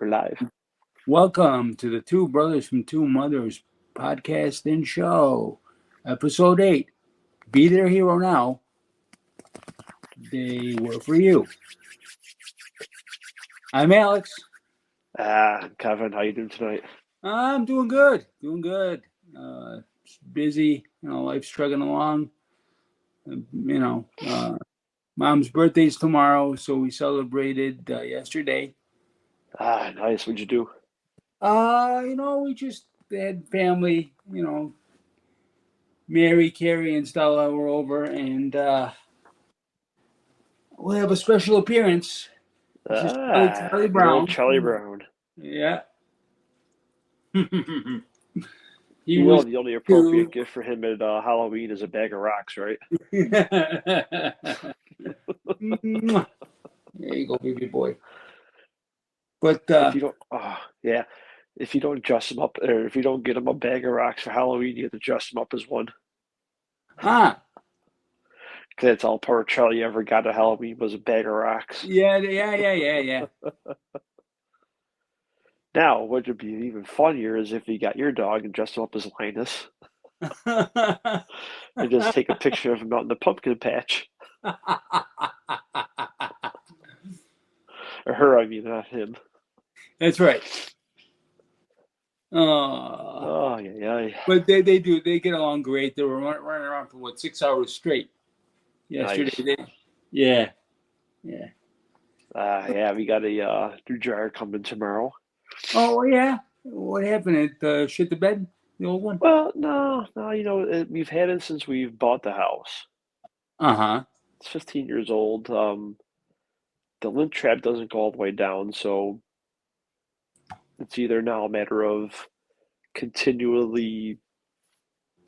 We're live. Welcome to the Two Brothers from Two Mothers podcast and show, episode 8. Be There Hero Now. They were for you. I'm Alex. Kevin, how you doing tonight? I'm doing good. Busy. Life's trucking along. Mom's birthday's tomorrow, so we celebrated yesterday. Nice. What'd you do? We just had family. Mary, Carrie, and Stella were over, and we'll have a special appearance. Charlie Brown. Charlie Brown. Yeah. The only appropriate gift for him at Halloween is a bag of rocks, right? There you go, baby boy. But if you don't dress him up, or if you don't get him a bag of rocks for Halloween, you have to dress him up as one. Because that's all poor Charlie ever got at Halloween was a bag of rocks. Yeah. Now, what would be even funnier is if you got your dog and dressed him up as Linus, and just take a picture of him out in the pumpkin patch. Or her, I mean, not him. That's right. Yeah. But they do. They get along great. They were running around for 6 hours straight yesterday. Nice. Yeah. We got a new dryer coming tomorrow. Oh yeah. What happened? It shit the bed, the old one? Well, no. We've had it since we've bought the house. It's 15 years old. The lint trap doesn't go all the way down, so it's either now a matter of continually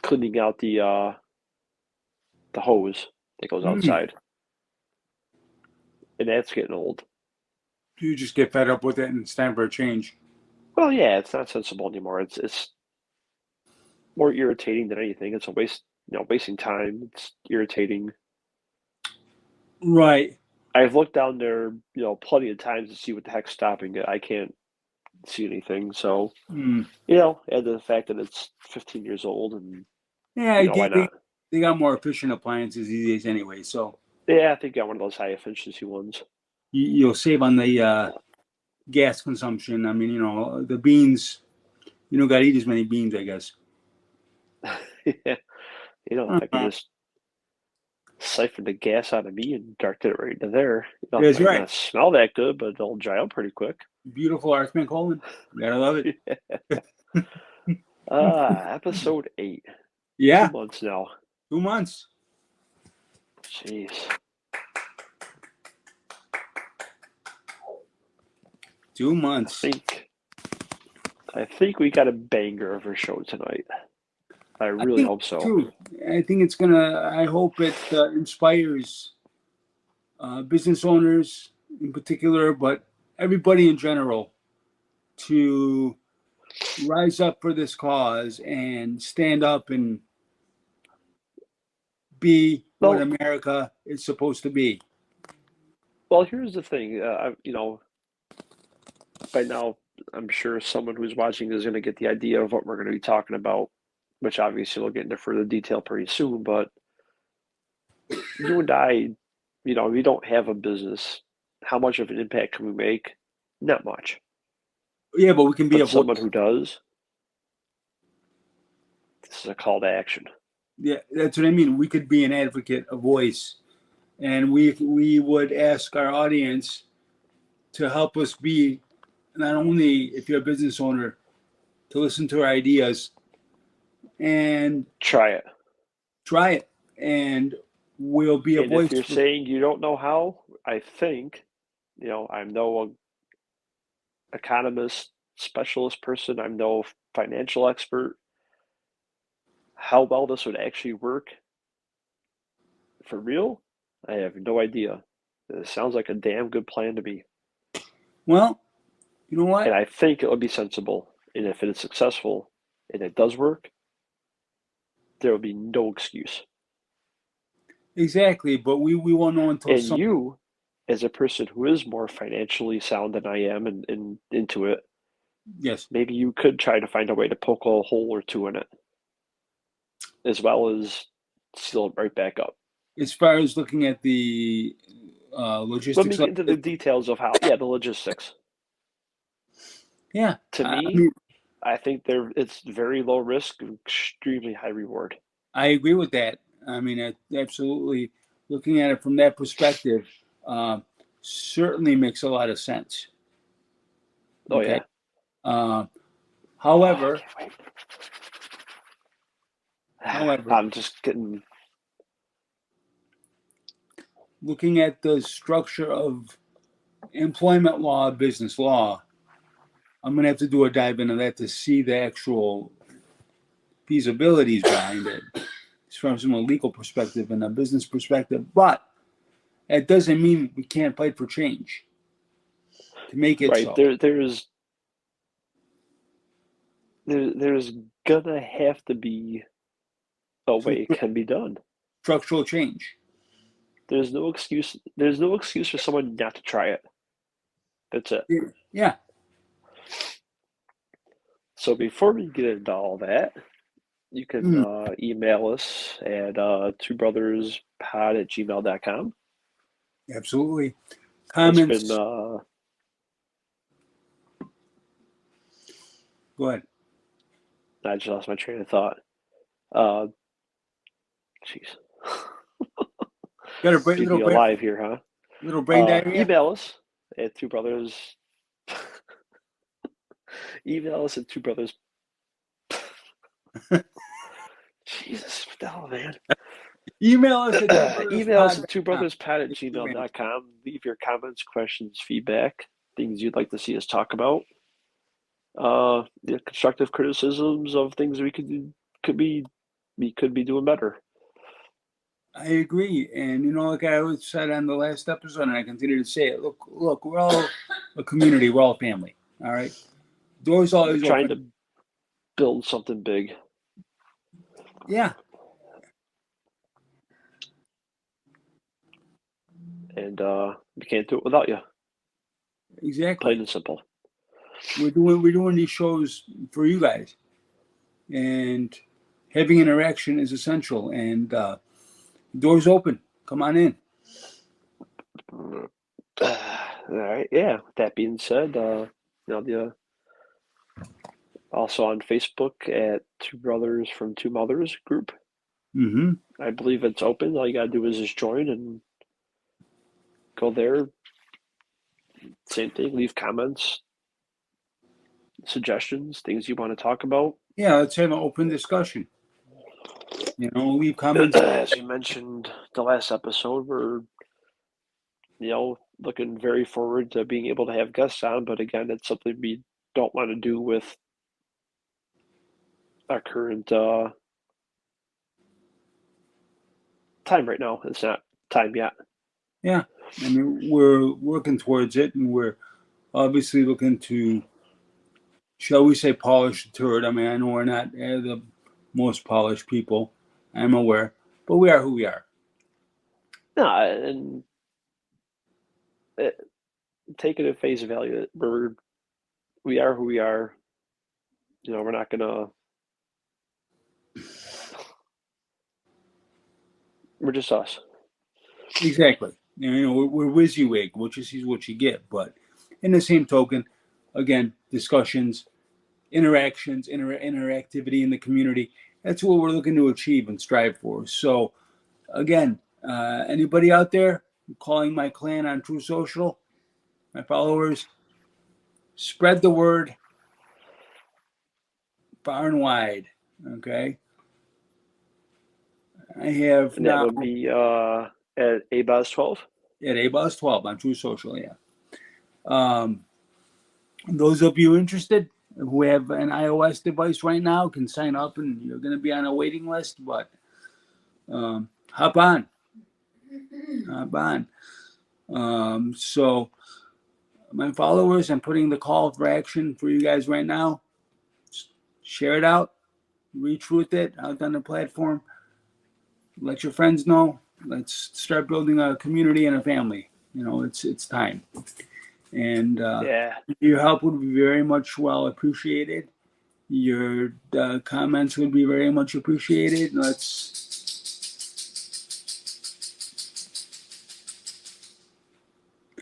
cleaning out the hose that goes outside, and that's getting old. You just get fed up with it and it's time for a change. Well, yeah, it's not sensible anymore. It's more irritating than anything. It's a waste, wasting time. It's irritating. Right. I've looked down there, plenty of times to see what the heck's stopping it. I can't see anything. So, add to the fact that it's 15 years old, and why not? They got more efficient appliances these days anyway. So yeah, I think I got one of those high efficiency ones. You'll save on the gas consumption. I mean, the beans. You don't got to eat as many beans, I guess. Yeah, I can just siphon the gas out of me and dart it right into there. That's right. Not smell that good, but it'll dry out pretty quick. Beautiful Archman Coleman. Gotta love it. Episode 8. Yeah. 2 months now. 2 months. Jeez. Two months. I think we got a banger of a show tonight. I really hope so. Too. I think it's gonna. I hope it inspires business owners in particular, but everybody in general to rise up for this cause and stand up and be what America is supposed to be. Well, here's the thing. By now, I'm sure someone who's watching is going to get the idea of what we're going to be talking about, which obviously we'll get into further detail pretty soon. But you and I, we don't have a business. How much of an impact can we make? Not much. Yeah, but we can be someone who does. This is a call to action. Yeah, that's what I mean. We could be an advocate, a voice, and we would ask our audience to help us be, not only if you're a business owner, to listen to our ideas and try it, and we'll be a voice. If you're saying you don't know how, I think, I'm no economist, specialist person. I'm no financial expert. How well this would actually work for real, I have no idea. It sounds like a damn good plan to me. Well, you know what? And I think it would be sensible. And if it is successful and it does work, there will be no excuse. Exactly, but we won't know until you as a person who is more financially sound than I am and into it, Yes. maybe you could try to find a way to poke a hole or two in it, as well as seal it right back up. As far as looking at the Let me logistics get of into the it, details of how, yeah, the logistics. yeah, To I me, mean, I think it's very low risk, extremely high reward. I agree with that. I mean, absolutely. Looking at it from that perspective, uh, certainly makes a lot of sense. Oh Okay. yeah. Uh, Oh, I however, can't wait. however, I'm just getting. looking at the structure of employment law, business law, I'm going to have to do a dive into that to see the actual feasibilities behind it, from a legal perspective and a business perspective. But it doesn't mean we can't fight for change to make it Right so. there's gonna have to be a way it can be done. Structural change. There's no excuse. There's no excuse for someone not to try it. That's it. Yeah. So before we get into all that, you can Mm, email us at twobrotherspod@gmail.com. absolutely. It's been Comments. Go ahead. I just lost my train of thought. Uh, Jeez. Got a brain, Keep me alive here, huh? little brain diarrhea. Email us at two brothers. Email us at two brothers. Jesus, what the hell, man? Email us at Email us at twobrotherspod.com. twobrotherspod@gmail.com. Leave your comments, questions, feedback, things you'd like to see us talk about. Constructive criticisms of things we could be we could be doing better. I agree, and like I said on the last episode, and I continue to say it. Look, we're all a community. We're all a family. All right. Doors We're always trying open. to build something big, Yeah. and we can't do it without you. Plain Exactly. and simple. We're doing these shows for you guys, and having interaction is essential. And doors open. Come on in. All right. Yeah. With that being said, the also on Facebook at Two Brothers from Two Mothers group. Mm-hmm. I believe it's open. All you gotta do is just join and go there. Same thing. Leave comments, suggestions, things you want to talk about. Yeah. Let's have an open discussion. Leave comments. As we mentioned the last episode, we're looking very forward to being able to have guests on. But again, it's something we don't want to do with our current time right now. It's not time yet. Yeah. I mean, we're working towards it, and we're obviously looking to, shall we say, polish the turd. I mean, I know we're not the most polished people. I'm aware, but we are who we are. No, and take it at face value. We are who we are. We're not gonna. We're just us. Exactly. We're WYSIWYG. What you see is what you get. But in the same token, again, discussions, interactions, interactivity in the community. That's what we're looking to achieve and strive for. So, again, anybody out there calling my clan on True Social, my followers, spread the word far and wide. Okay. I have And that now would be at ABOS12. at ABuzz12 on True Social. Yeah. Um, those of you interested who have an iOS device right now can sign up, and you're going to be on a waiting list. But hop on, hop on. So, my followers, I'm putting the call for action for you guys right now. Share it out, retweet it out on the platform. Let your friends know. Let's start building a community and a family. It's time, and Yeah. your help would be very much well appreciated. Your comments would be very much appreciated. Let's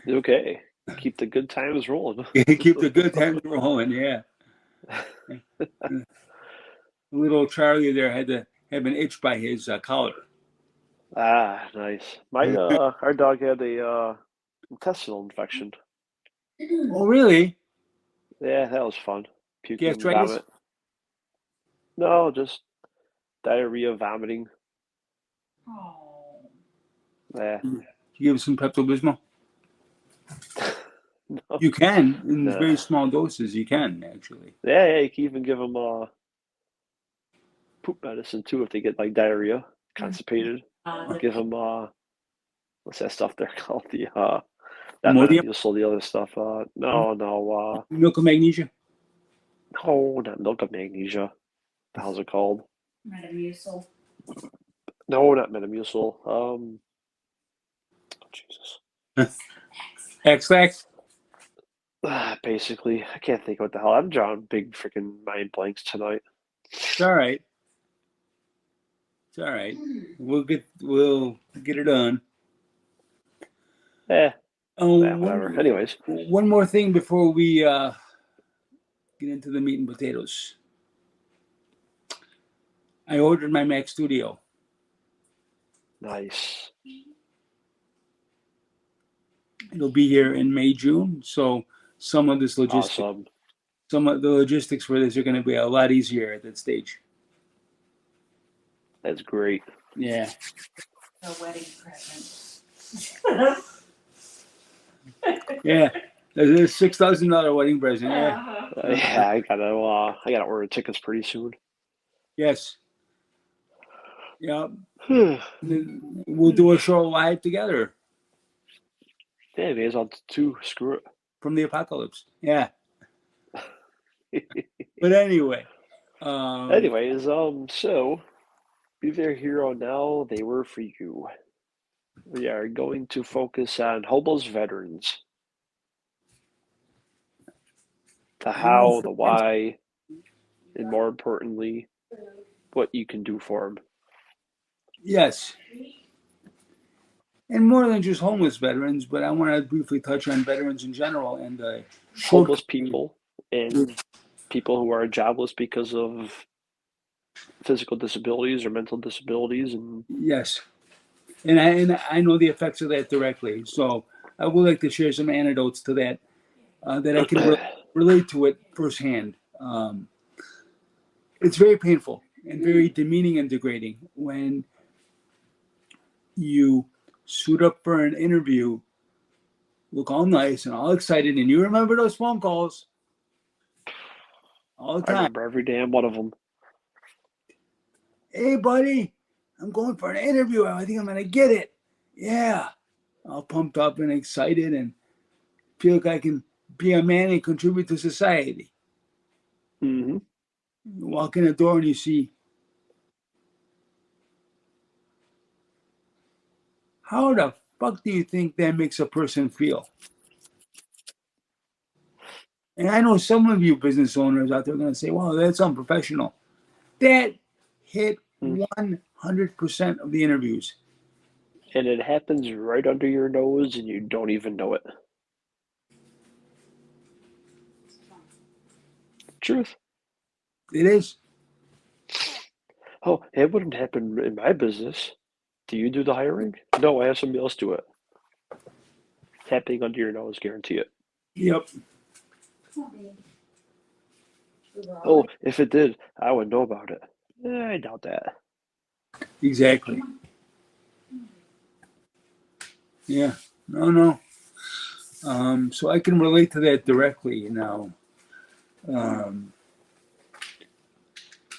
Okay. Keep the good times rolling. keep the good times rolling. Yeah, little Charlie there had to have an itch by his collar. Ah, nice. Our dog had a intestinal infection. Oh, really? Yeah, that was fun. Puking, Gastritis? vomit. No, just diarrhea, vomiting. Oh. Yeah. You give some Pepto Bismol. No. You can in No. very small doses. You can actually. Yeah, you can even give them poop medicine too if they get like diarrhea, constipated. Give them what's that stuff they're called? The not Imodium, Metamucil, the other stuff. No, milk of magnesia. no, not milk of magnesia. The hell's it called? Metamucil. No, not Metamucil. Jesus. X-Lax. Basically, I can't think what the hell. I'm drawing big freaking mind blanks tonight. It's all right. It's all right. We'll get it done. Oh, whatever. Anyways, one more thing before we get into the meat and potatoes. I ordered my Mac Studio. nice. It'll be here in May, June. So some of the logistics for this are going to be a lot easier at that stage. That's great. Yeah. A wedding present. Yeah. There's a $6,000 wedding present. Yeah. Yeah, I gotta order tickets pretty soon. Yes. Yeah. We'll do a show live together. Yeah, may as well too. Screw From the apocalypse. Yeah. it. But anyway. Anyways, so Be Their Hero Now, They Were For You. We are going to focus on Hobos veterans. The how, the why, and more importantly, what you can do for them. Yes. And more than just homeless veterans, but I want to briefly touch on veterans in general and homeless people and people who are jobless because of physical disabilities or mental disabilities. And yes. And I know the effects of that directly. So I would like to share some anecdotes to that that I can relate to it firsthand. It's very painful and very demeaning and degrading when you suit up for an interview, look all nice and all excited, and you remember those phone calls all the time. I remember every damn one of them. Hey, buddy, I'm going for an interview. I think I'm going to get it. Yeah. All pumped up and excited and feel like I can be a man and contribute to society. Mm-hmm. You walk in the door and you see, how the fuck do you think that makes a person feel? And I know some of you business owners out there are going to say, well, that's unprofessional. That hit 100% of the interviews. And it happens right under your nose and you don't even know it. Truth. It is. Oh, it wouldn't happen in my business. Do you do the hiring? No, I have somebody else do it. Happening under your nose, guarantee it. Yep. Oh, if it did, I would know about it. I doubt that. Exactly. Yeah. No. So I can relate to that directly now.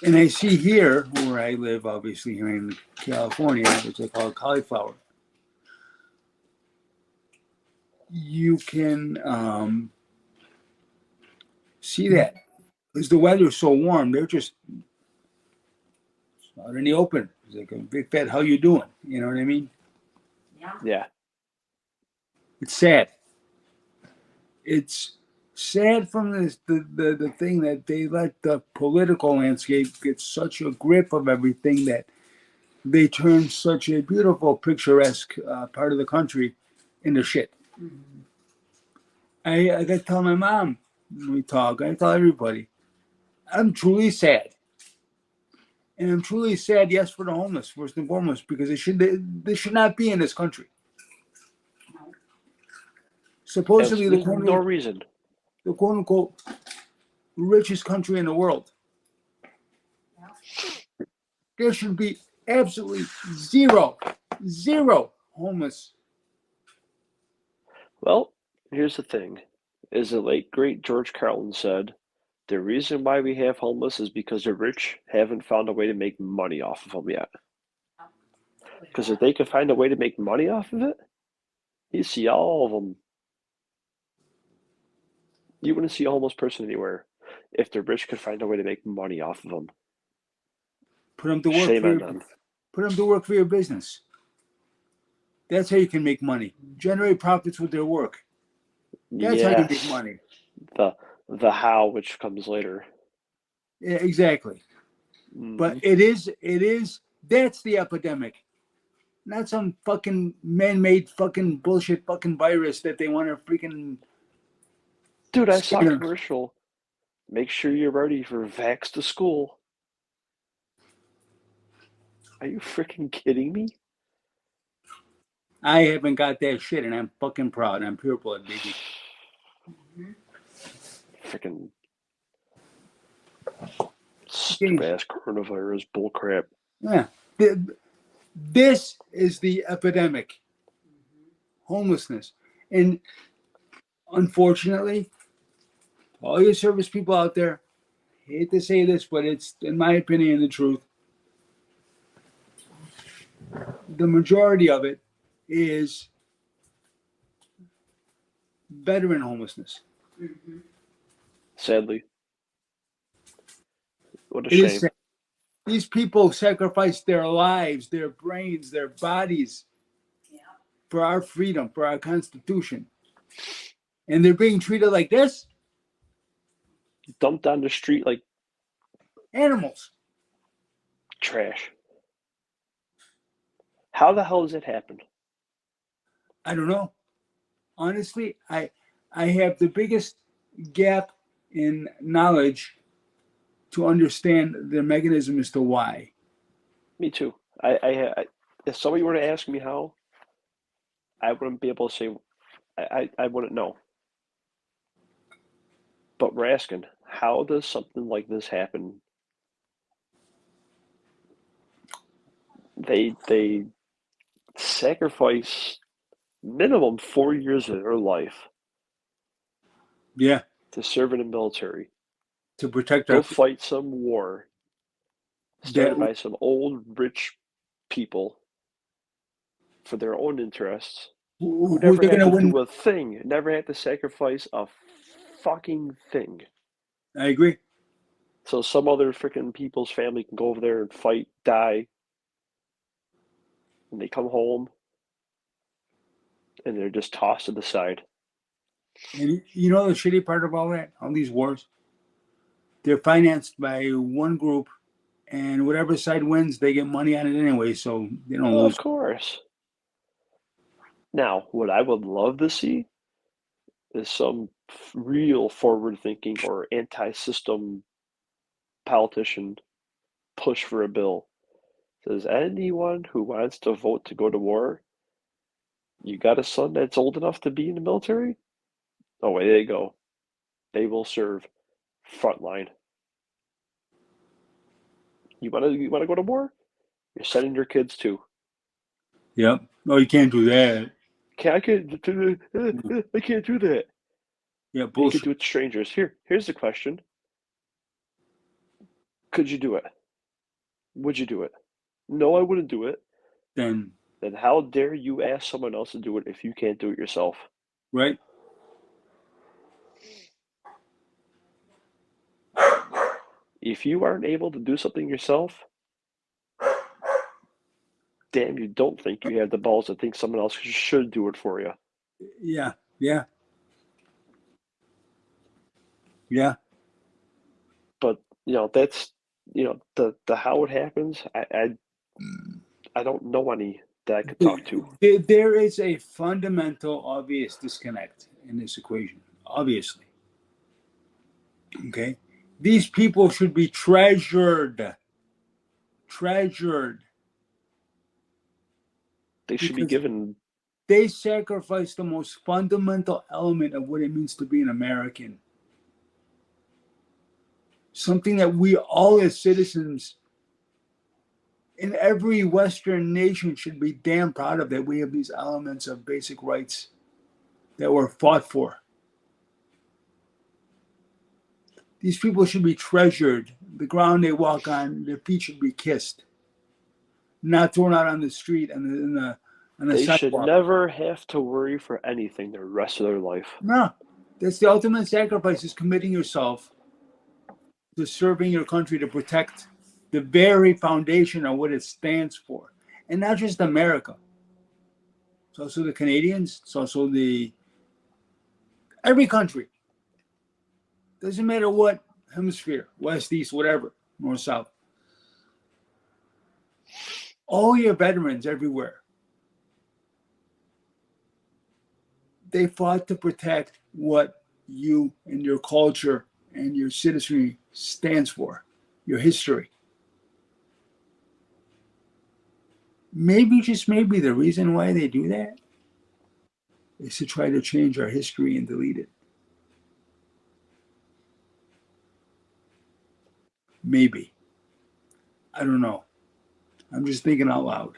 And I see here where I live, obviously here in California, which they call cauliflower. You can see that because the weather's so warm. They're just out in the open. It's like a big fat, how you doing? You know what I mean? Yeah. Yeah. It's sad. It's sad from the thing that they let the political landscape get such a grip of everything that they turn such a beautiful, picturesque part of the country into shit. Mhm. I got to tell my mom when we talk, I tell everybody, I'm truly sad. And I'm truly sad, yes, for the homeless, first and foremost, because they should not be in this country. No. Supposedly There's no reason. the quote unquote richest country in the world. Yeah. There should be absolutely zero homeless. Well, here's the thing. As the late great George Carlin said, the reason why we have homeless is because the rich haven't found a way to make money off of them yet. Because if they could find a way to make money off of it, you see all of them. You wouldn't see a homeless person anywhere if the rich could find a way to make money off of them. Put them to work Shame for on your them. put them to work for your business. That's how you can make money. Generate profits with their work. That's how you make Yes, money. the how, which comes later. Yeah, exactly. But Mhm. that's the epidemic. Not some fucking man-made fucking bullshit fucking virus that they want to freaking Dude, I saw a scare. commercial. Make sure you're ready for Vax to school. Are you freaking kidding me? I haven't got that shit, and I'm fucking proud. I'm pure blood, baby. Mhm. Freaking Okay. stupid ass coronavirus bullcrap. Yeah. This is the epidemic, homelessness. And unfortunately, all you service people out there, hate to say this, but it's, in my opinion, the truth. The majority of it is veteran homelessness. Mhm. Sadly, what a It is shame. sad. These people sacrifice their lives, their brains, their bodies Yeah. for our freedom, for our Constitution. And they're being treated like this? Dumped down the street like Animals. trash. How the hell does it happen? I don't know. Honestly, I have the biggest gap in knowledge to understand the mechanism as to why. Me too. If somebody were to ask me how, I wouldn't be able to say. I wouldn't know. But we're asking, how does something like this happen? They sacrifice minimum 4 years of their life Yeah, to serve in the military, to protect go our fight some war that started by some old rich people for their own interests, who who never they're had gonna to win. do a thing, never had to sacrifice a fucking thing. I agree. So some other freaking people's family can go over there and fight, die, and they come home and they're just tossed to the side. And you know the shitty part of all that, all these wars, they're financed by one group, and whatever side wins, they get money on it anyway, so they don't Well, of lose. course. Now, what I would love to see is some real forward thinking or anti system politician push for a bill. Says anyone who wants to vote to go to war, you got a son that's old enough to be in the military? Oh, away they go. They will serve frontline. You wanna go to war? You're sending your kids too. Yep. No, you can't do that. I can't do I can't do that. Yeah, You can bullshit. do it to strangers. Here's the question. Could you do it? Would you do it? No, I wouldn't do it. Then, Then how dare you ask someone else to do it if you can't do it yourself? right? If you aren't able to do something yourself, damn, you don't think you have the balls to think someone else should do it for you. Yeah, yeah, yeah. But that's the how it happens. I don't know any that I could talk to. There is a fundamental, obvious disconnect in this equation. Obviously, okay. These people should be treasured, treasured, They should be because given. they sacrifice the most fundamental element of what it means to be an American. Something that we all, as citizens in every Western nation, should be damn proud of, that we have these elements of basic rights that were fought for. These people should be treasured. The ground they walk on, their feet should be kissed, not thrown out on the street and on the They should sidewalk. never have to worry for anything the rest of their life. No, that's the ultimate sacrifice, is committing yourself to serving your country, to protect the very foundation of what it stands for. And not just America. It's also the Canadians. It's also every country. Doesn't matter what hemisphere, west, east, whatever, north, south. All your veterans everywhere, they fought to protect what you and your culture and your citizenry stands for, your history. Maybe, just maybe, the reason why they do that is to try to change our history and delete it. Maybe. I don't know. I'm just thinking out loud.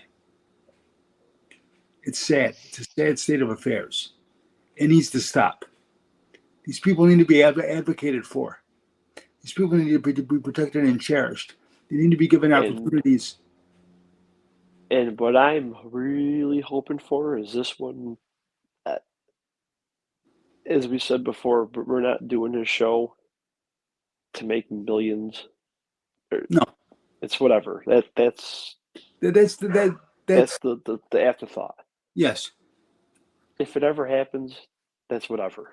It's sad. It's a sad state of affairs. It needs to stop. These people need to be advocated for. These people need to be protected and cherished. They need to be given opportunities. And what I'm really hoping for is this one, as we said before, but we're not doing this show to make millions. No, It's whatever. That's that's the afterthought. yes. If it ever happens, that's whatever.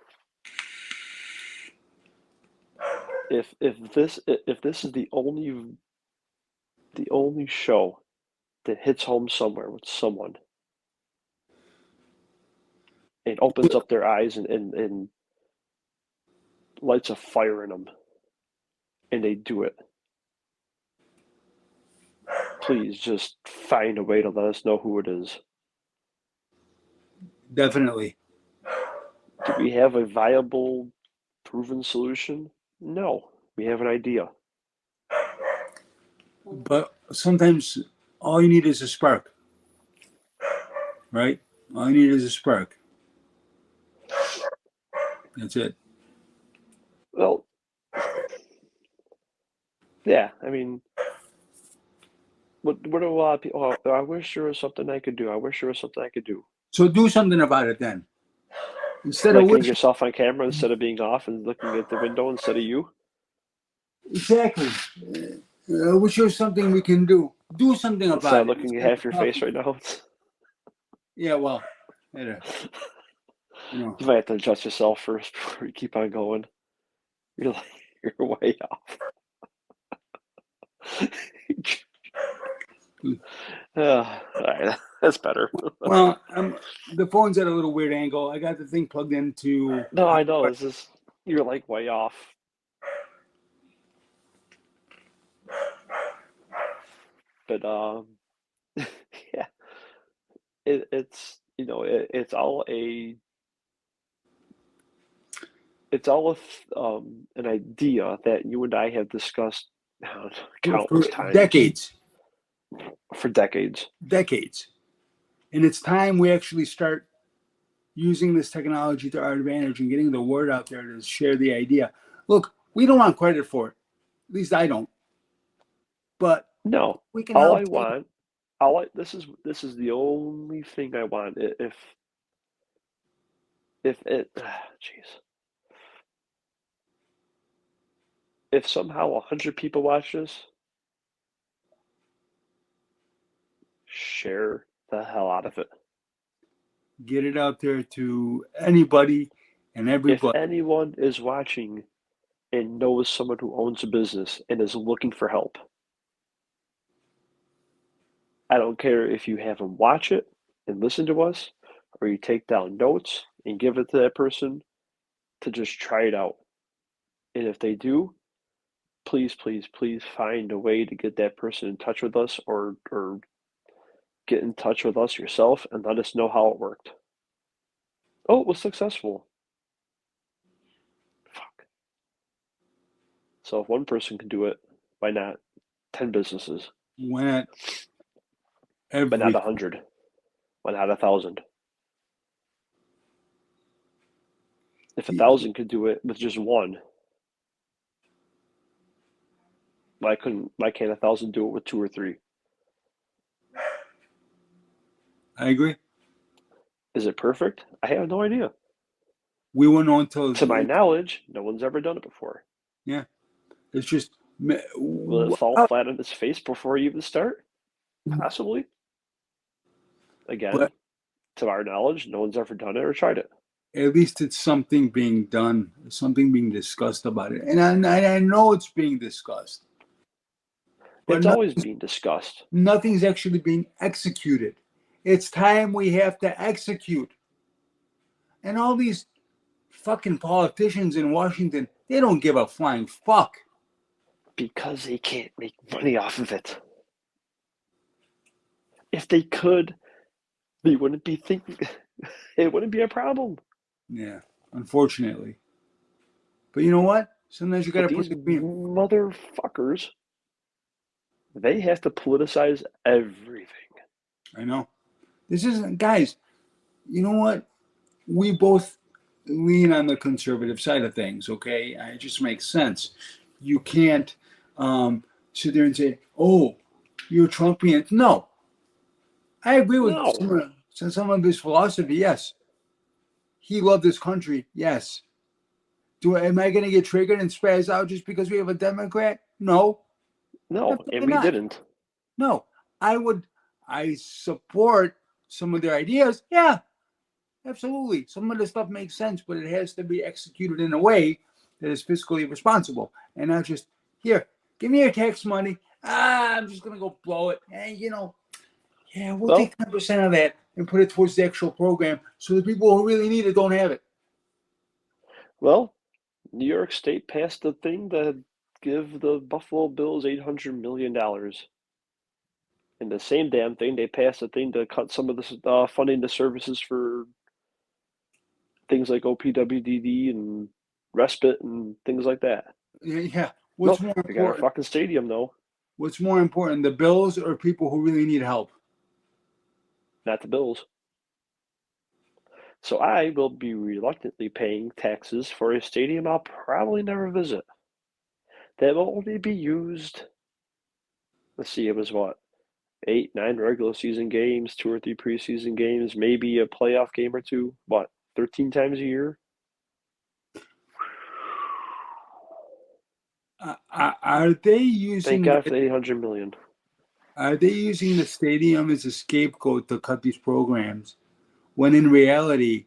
If this is the only show that hits home somewhere with someone and opens up their eyes and lights a fire in them, and they do it, please just find a way to let us know who it is. Definitely. Do we have a viable, proven solution? No, we have an idea. But sometimes all you need is a spark, right? All you need is a spark. That's it. Well, yeah, I mean, what do a lot of people? Oh, I wish there was something I could do. I wish there was something I could do. So do something about it then. Instead Like of getting wishing. yourself on camera instead of being off and looking at the window instead of you. Exactly. I wish there was something we can do. Do something Instead about of it. looking at half your face right now. Yeah, well, you know. You might have to adjust yourself first before you keep on going. You're like, you're way off. All right, that's better. Well, the phone's at a little weird angle. I got the thing plugged into. No, I know. This is you're like way off. But yeah, it's it's all an idea that you and I have discussed countless For times decades. for decades. Decades. And it's time we actually start using this technology to our advantage and getting the word out there to share the idea. Look, we don't want credit for it. At least I don't. But No, we can all help. I want, this is the only thing I want. If it, jeez, if somehow 100 people watch this, share the hell out of it. Get it out there to anybody and If everybody. anyone is watching and knows someone who owns a business and is looking for help, I don't care if you have them watch it and listen to us, or you take down notes and give it to that person to just try it out. And if they do, please, please, please find a way to get that person in touch with us, or get in touch with us yourself and let us know how it worked. Oh, it was successful. Fuck. So if one person can do it, why not 10 businesses? Why not Why not every? 100? Why not 1,000? If 1,000 could do it with just one, why can't 1,000 do it with two or three? I agree. Is it perfect? I have no idea. We went on to To my knowledge, no one's ever done it before. yeah. It's just Will it fall flat on its face before you even start? Possibly. Again, but to our knowledge, no one's ever done it or tried it. at least it's something being done, something being discussed about it, and I know it's being discussed, but It's always being discussed. nothing's actually being executed. It's time we have to execute. And all these fucking politicians in Washington, they don't give a flying fuck. Because they can't make money off of it. If they could, they wouldn't be thinking. It wouldn't be a problem. Yeah, unfortunately. But you know what? Sometimes you got But to these put your motherfuckers, they have to politicize everything. I know. This isn't, guys, you know what? We both lean on the conservative side of things, okay? It just makes sense. You can't sit there and say, oh, you're Trumpian. No. I agree with No, some of his philosophy, yes. He loved this country, yes. Am I going to get triggered and spaz out just because we have a Democrat? No. no, and Definitely we not. didn't. No. I support some of their ideas. Yeah, absolutely. Some of the stuff makes sense, but it has to be executed in a way that is fiscally responsible and not just, here, give me your tax money. I'm just going to go blow it. And, yeah, we'll Well, take 10% of that and put it towards the actual program so the people who really need it don't have it. well, New York State passed a thing to give the Buffalo Bills $800 million. And the same damn thing, they passed a thing to cut some of the funding to services for things like OPWDD and respite and things like that. Yeah. No, What's more we got our important? fucking stadium though, What's more important, the bills or people who really need help? not the Bills. So I will be reluctantly paying taxes for a stadium I'll probably never visit. That will only be used. Let's see, it was what, 8, 9 regular season games, 2 or 3 preseason games, maybe a playoff game or two. What, 13 times a year? Are they Thank using God for the 800 million. are they using the stadium as a scapegoat to cut these programs when in reality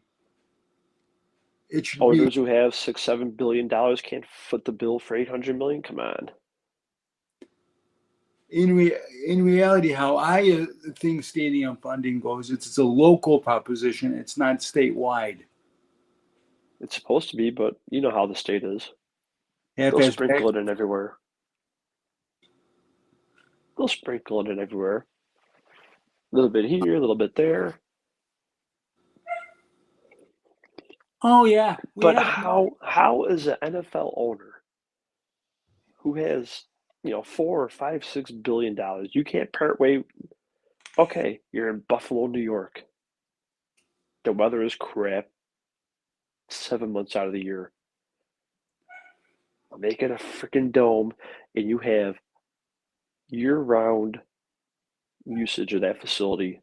it should be Owners who have $6, $7 billion can't foot the bill for 800 million. Come on. in reality how I think stadium funding goes? It's a local proposition. It's not statewide. It's supposed to be, but you know how the state is. They'll Half-ass back. sprinkle it in everywhere. They'll sprinkle it in everywhere. A little bit here, a little bit there. Oh yeah, But how is an NFL owner who has, 4 or 5, $6 billion, you can't part way. Okay, you're in Buffalo, New York. The weather is crap 7 months out of the year. Make it a freaking dome, and you have year-round usage of that facility,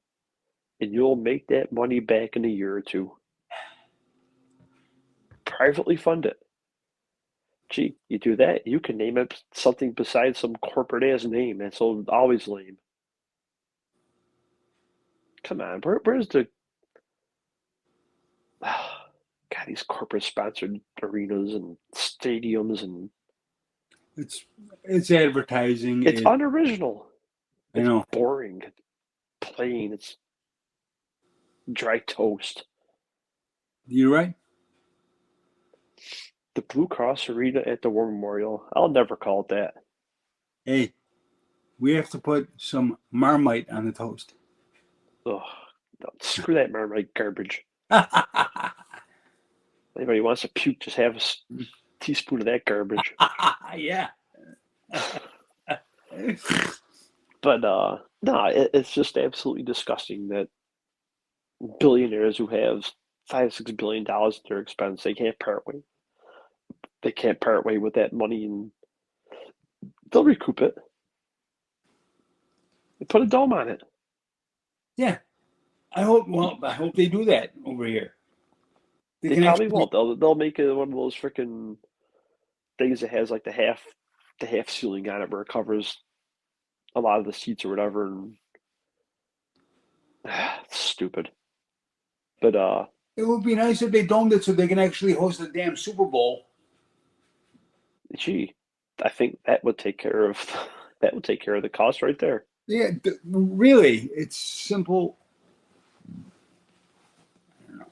and you'll make that money back in a year or two. Privately fund it. Gee, you do that, you can name it something besides some corporate ass name. That's always lame. Come on, where's the these corporate sponsored arenas and stadiums, and It's advertising. it's unoriginal. I It's know. boring. It's plain. It's dry toast. You're right. The Blue Cross Arena at the War Memorial. I'll never call it that. Hey, we have to put some Marmite on the toast. Ugh. No, screw that Marmite garbage. Anybody wants to puke, just have a teaspoon of that garbage. Yeah. But no, it's just absolutely disgusting that billionaires who have $5-6 billion at their expense, they can't part way. They can't part way with that money, and they'll recoup it. They put a dome on it. Yeah. I hope they do that over here. They can probably actually- won't. They'll make it one of those freaking things that has like the half ceiling on it where it covers a lot of the seats or whatever, and it's stupid. But It would be nice if they domed it so they can actually host a damn Super Bowl. gee, I think that would take care of the cost right there. Yeah, really, it's simple. I don't know.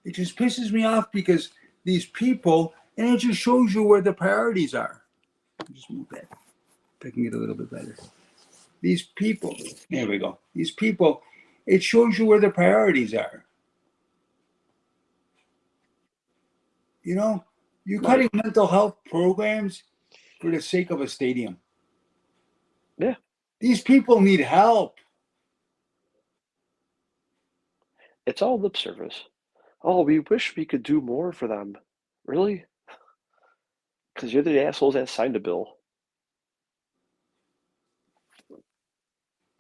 It just pisses me off because these people, and it just shows you where the priorities are. Just move that. If I can get a little bit better. These people, there we go. These people, it shows you where the priorities are. You know, you're cutting mental health programs for the sake of a stadium. Yeah. These people need help. It's all lip service. Oh, we wish we could do more for them. Really? Because you're the assholes that signed the bill.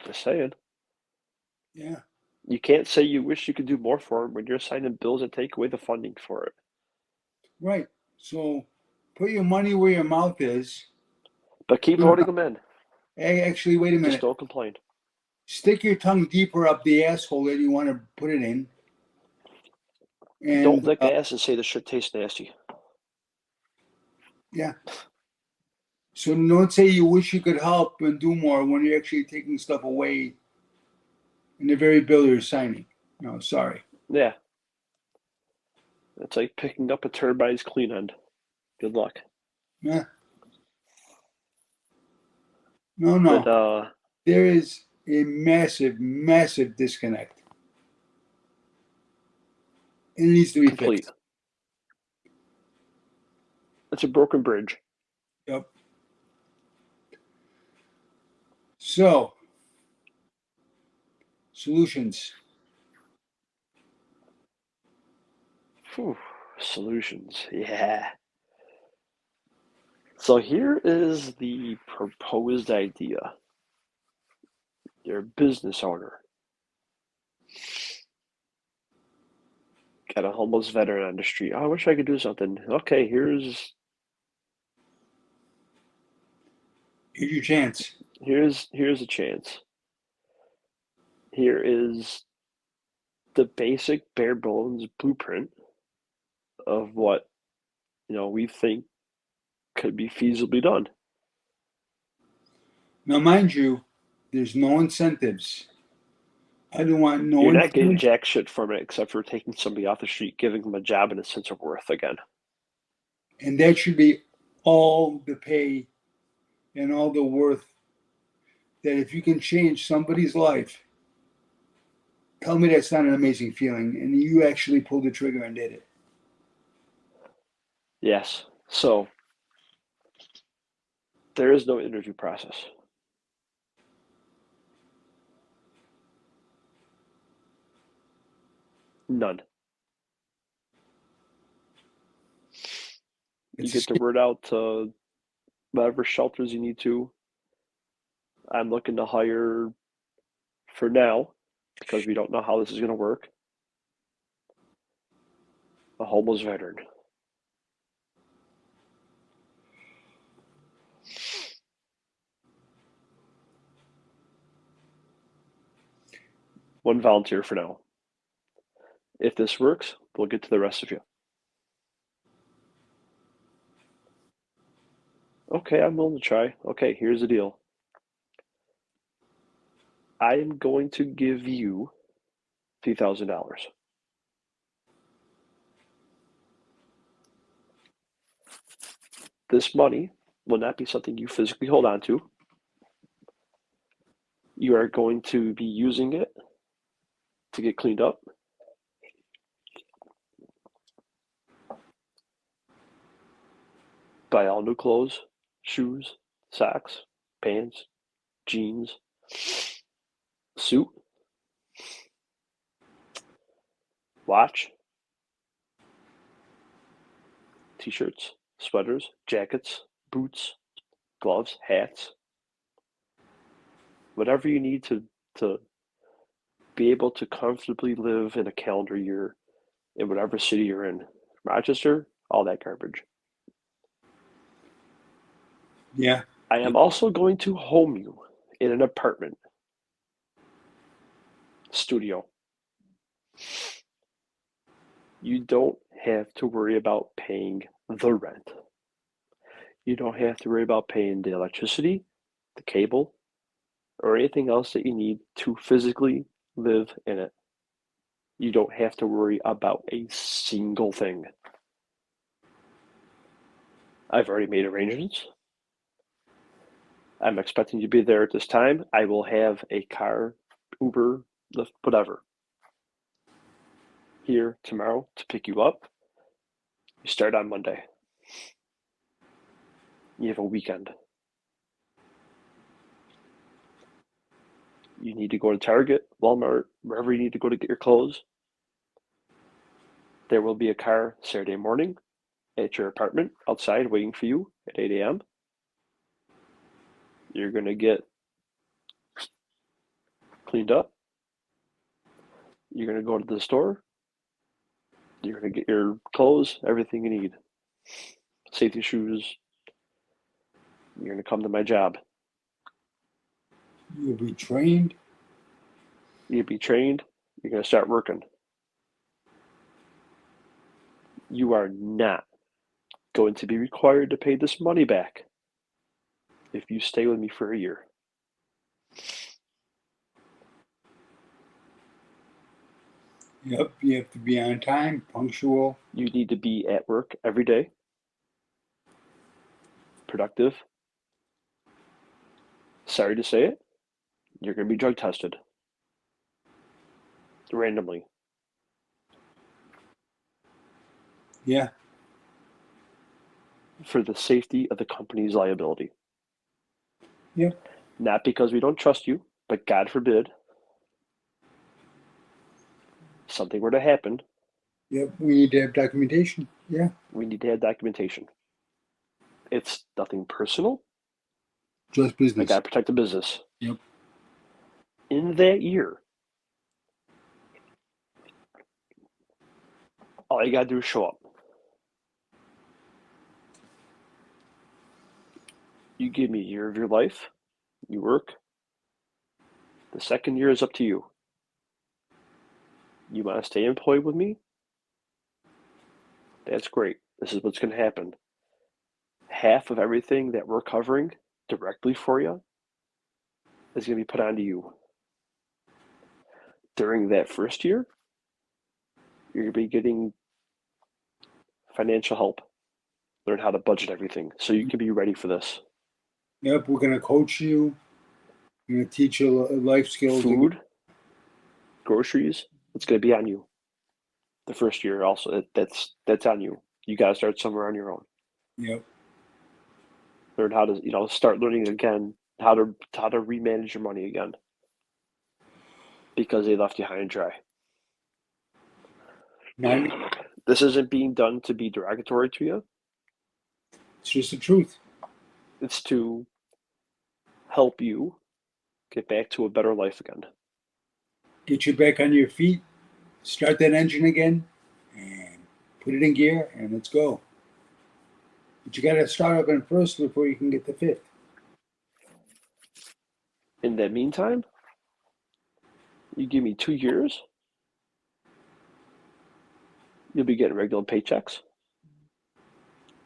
Just saying. Yeah. You can't say you wish you could do more for them when you're signing bills that take away the funding for it. Right. So put your money where your mouth is. But keep voting them in. Actually, wait a Just minute. don't complain. Stick your tongue deeper up the asshole that you want to put it in. And Don't lick ass and say the shit tastes nasty. yeah. So don't say you wish you could help and do more when you're actually taking stuff away in the very bill you're signing. No, sorry. Yeah. It's like picking up a turbine's clean end. Good luck. Yeah. No. But There is a massive, massive disconnect. It needs to be complete. fixed. It's a broken bridge. Yep. So, solutions. Whew. Solutions. Yeah. So here is the proposed idea. You're a business owner. Got a homeless veteran on the street. Oh, I wish I could do something. Okay, here's Here's your chance. a chance. Here is the basic bare bones blueprint of what we think could be feasibly done. Now, mind you, there's no incentives. I don't want no You're not getting incentives. jack shit from it except for taking somebody off the street, giving them a job and a sense of worth again. And that should be all the pay and all the worth. That if you can change somebody's life, tell me that's not an amazing feeling. And you actually pulled the trigger and did it. Yes. So there is no interview process. None. You get the word out to whatever shelters you need to. I'm looking to hire, for now, because we don't know how this is going to work, a homeless veteran. One volunteer for now. If this works, We'll get to the rest of you. Okay, I'm willing to try. Okay, here's the deal. I am going to give you $3,000. This money will not be something you physically hold on to. You are going to be using it to get cleaned up. Buy all new clothes, shoes, socks, pants, jeans, suit, watch, t-shirts, sweaters, jackets, boots, gloves, hats, whatever you need to be able to comfortably live in a calendar year in whatever city you're in. Rochester, all that garbage. Yeah. I am also going to home you in an apartment studio. You don't have to worry about paying the rent. You don't have to worry about paying the electricity, the cable, or anything else that you need to physically live in it. You don't have to worry about a single thing. I've already made arrangements. I'm expecting you to be there at this time. I will have a car, Uber, Lyft, whatever, here tomorrow to pick you up. You start on Monday. You have a weekend. You need to go to Target, Walmart, wherever you need to go to get your clothes. There will be a car Saturday morning at your apartment outside waiting for you at 8 a.m. You're going to get cleaned up. You're going to go to the store. You're going to get your clothes, everything you need. Safety shoes. You're going to come to my job. You'll be trained. You'll be trained. You're going to start working. You are not going to be required to pay this money back if you stay with me for a year. Yep. You have to be on time, punctual. You need to be at work every day, productive. Sorry to say it, you're going to be drug tested randomly. Yeah. For the safety of the company's liability. Yeah. Not because we don't trust you, but God forbid something were to happen, Yep. We need to have documentation. Yeah. we need to have documentation. It's nothing personal. Just I business. got to protect the business. Yep. In that year, all you got to do is show up. You give me a year of your life, you work. The second year is up to you. You want to stay employed with me? That's great. This is what's going to happen. Half of everything that we're covering directly for you is going to be put onto you. During that first year, you're going to be getting financial help. Learn how to budget everything so you can be ready for this. Yep. We're gonna coach you. We're gonna teach you life skills. Food, groceries, it's going to be on you. The first year also, that's on you. You got to start somewhere on your own. Yep. Learn how to, start learning again how to remanage your money again because they left you high and dry. This isn't being done to be derogatory to you. It's just the truth. It's to help you get back to a better life again. Get you back on your feet. Start that engine again, and put it in gear, and let's go. But you got to start up in first before you can get the fifth. In the meantime, you give me 2 years, You'll be getting regular paychecks,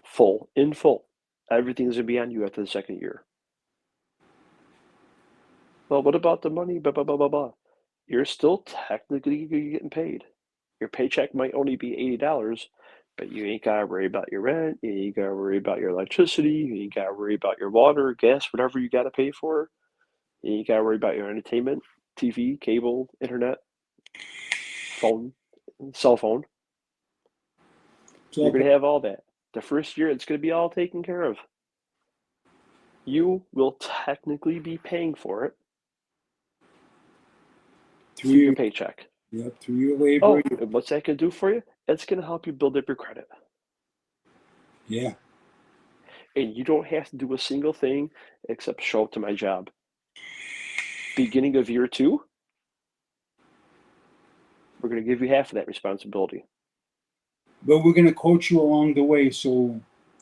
full, in full. Everything's gonna be on you after the second year. Well, what about the money? Blah, blah, blah, blah, blah. You're still technically getting paid. Your paycheck might only be $80, but you ain't gotta worry about your rent. You ain't gotta worry about your electricity. You ain't gotta worry about your water, gas, whatever you gotta pay for. You ain't gotta worry about your entertainment, TV, cable, internet, phone, cell phone. So You're gonna have all that. The first year, it's gonna be all taken care of. You will technically be paying for it through your paycheck. yep, through your labor. Oh, and what's that gonna do for you? It's gonna help you build up your credit. Yeah. And you don't have to do a single thing except show up to my job. Beginning of year 2, we're going to give you half of that responsibility. But we're going to coach you along the way, so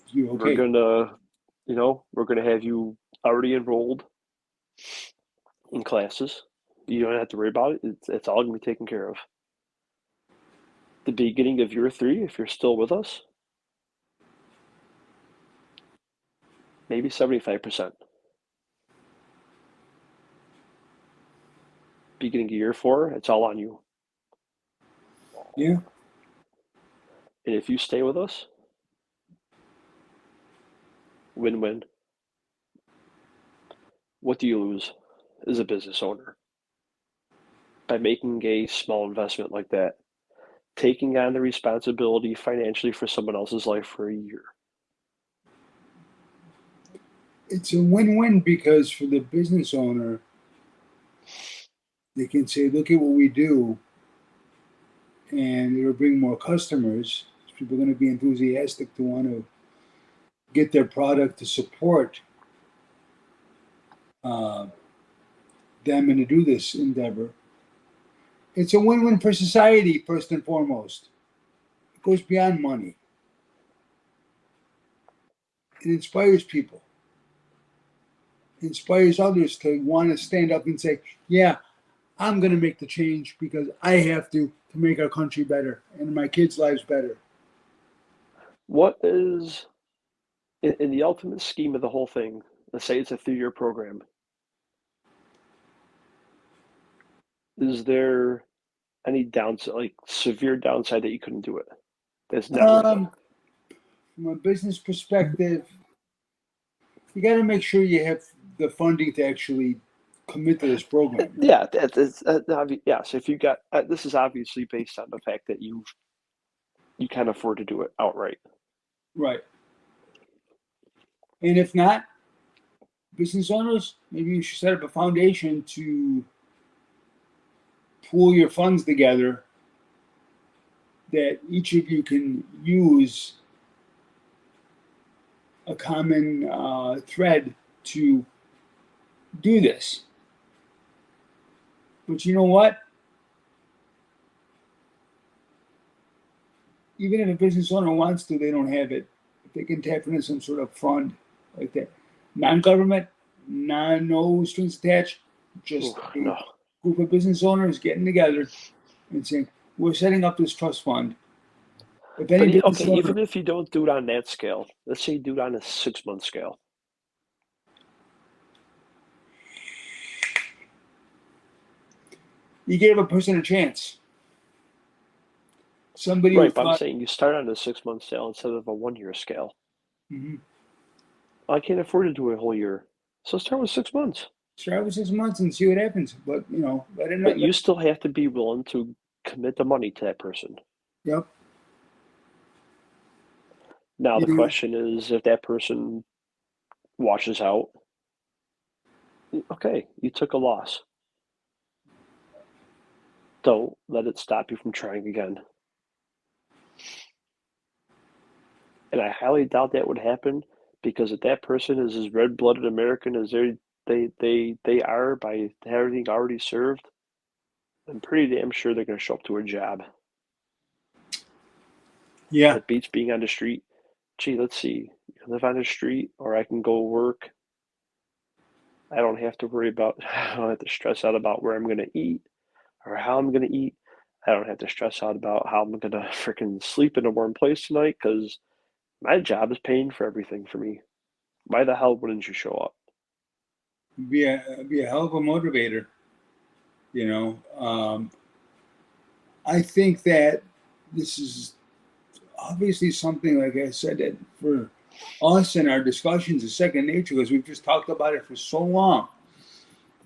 you're okay. We're going to have you already enrolled in classes. You don't have to worry about it. It's all going to be taken care of. The beginning of year 3, if you're still with us, maybe 75%. Beginning of year 4, it's all on you. Yeah. And if you stay with us, win-win. What do you lose as a business owner by making a small investment like that? Taking on the responsibility financially for someone else's life for a year. It's a win-win because for the business owner, they can say, look at what we do, and it'll bring more customers. People are going to be enthusiastic to want to get their product to support them and to do this endeavor. It's a win-win for society, first and foremost. It goes beyond money. It inspires people. It inspires others to want to stand up and say, yeah, I'm going to make the change because I have to make our country better and my kids' lives better. What is, in the ultimate scheme of the whole thing, let's say it's a 3-year program, is there any downside, like severe downside that you couldn't do it? That's not worth it. From a business perspective, you got to make sure you have the funding to actually commit to this program. Yeah, yes. If you got this is obviously based on the fact that you can't afford to do it outright. Right. And if not, business owners, maybe you should set up a foundation to pool your funds together that each of you can use a common thread to do this. But you know what? Even if a business owner wants to, they don't have it. If they can tap into some sort of fund like that, non-government, no strings attached, just No. a group of business owners getting together and saying, we're setting up this trust fund. If any But business okay, owner, even if you don't do it on that scale, let's say you do it on a 6-month scale. you gave a person a chance. Somebody Right, who but I'm thought, saying you start on a 6-month scale instead of a 1-year scale. mhm, I can't afford to do a whole year, so start with 6 months. try with 6 months and see what happens. But let it But not. you still have to be willing to commit the money to that person. Yep. Now the You know, question is, if that person washes out, okay, you took a loss. Don't let it stop you from trying again. And I highly doubt that would happen, because if that person is as red-blooded American as they are by everything already served, I'm pretty damn sure they're going to show up to a job. yeah. It beats being on the street. Gee, let's see. I live on the street, or I can go work. I don't have to worry about, I don't have to stress out about where I'm going to eat or how I'm going to eat. I don't have to stress out about how I'm gonna freaking sleep in a warm place tonight because my job is paying for everything for me. Why the hell wouldn't you show up? Be a hell of a motivator. You know, I think that this is obviously something, like I said, that for us in our discussions is second nature because we've just talked about it for so long.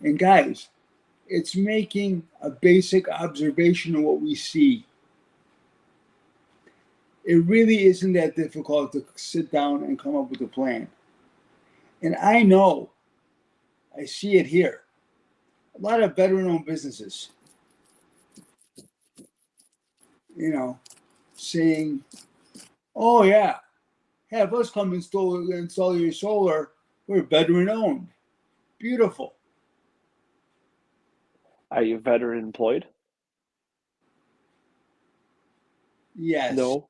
And guys, it's making a basic observation of what we see. It really isn't that difficult to sit down and come up with a plan. And I know, I see it here. A lot of veteran owned businesses, saying, oh, yeah, have us come install your solar. We're veteran owned. Beautiful. Are you veteran employed? Yes, No.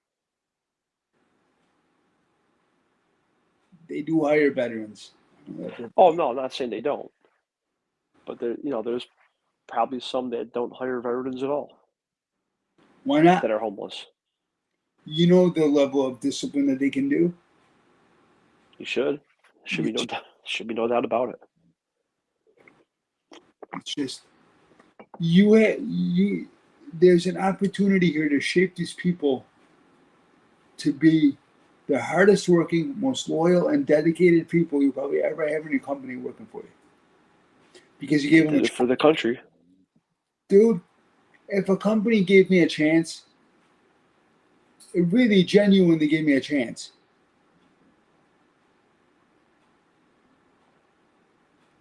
they do hire veterans. Oh no, I'm not saying they don't, but there's probably some that don't hire veterans at all Why not? that are homeless. You know the level of discipline that they can do? You should. Should be no doubt about it. It's just, there's an opportunity here to shape these people to be the hardest working, most loyal, and dedicated people you probably ever have in your company working for you. Because you gave them a Did it chance. for the country. Dude, if a company gave me a chance, it really genuinely gave me a chance.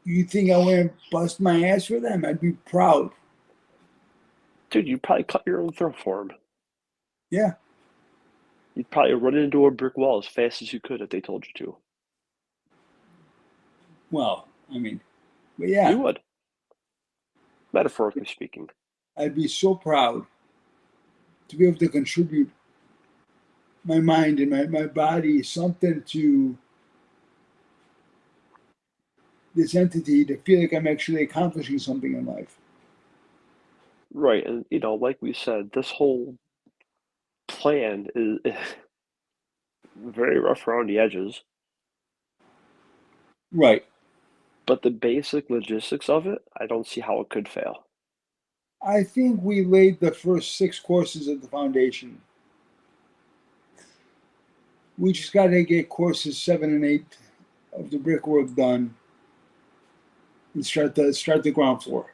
You think I wouldn't bust my ass for them? I'd be proud. Dude, you'd probably cut your own throat for them. Yeah. You'd probably run into a brick wall as fast as you could if they told you to. Well, I mean, but yeah, You would, metaphorically speaking. I'd be so proud to be able to contribute my mind and my body something to this entity to feel like I'm actually accomplishing something in life. Right, and like we said, this whole plan is very rough around the edges, Right. but the basic logistics of it, I don't see how it could fail. I think we laid the first 6 courses of the foundation. We just got to get courses 7 and 8 of the brickwork done and start the ground floor.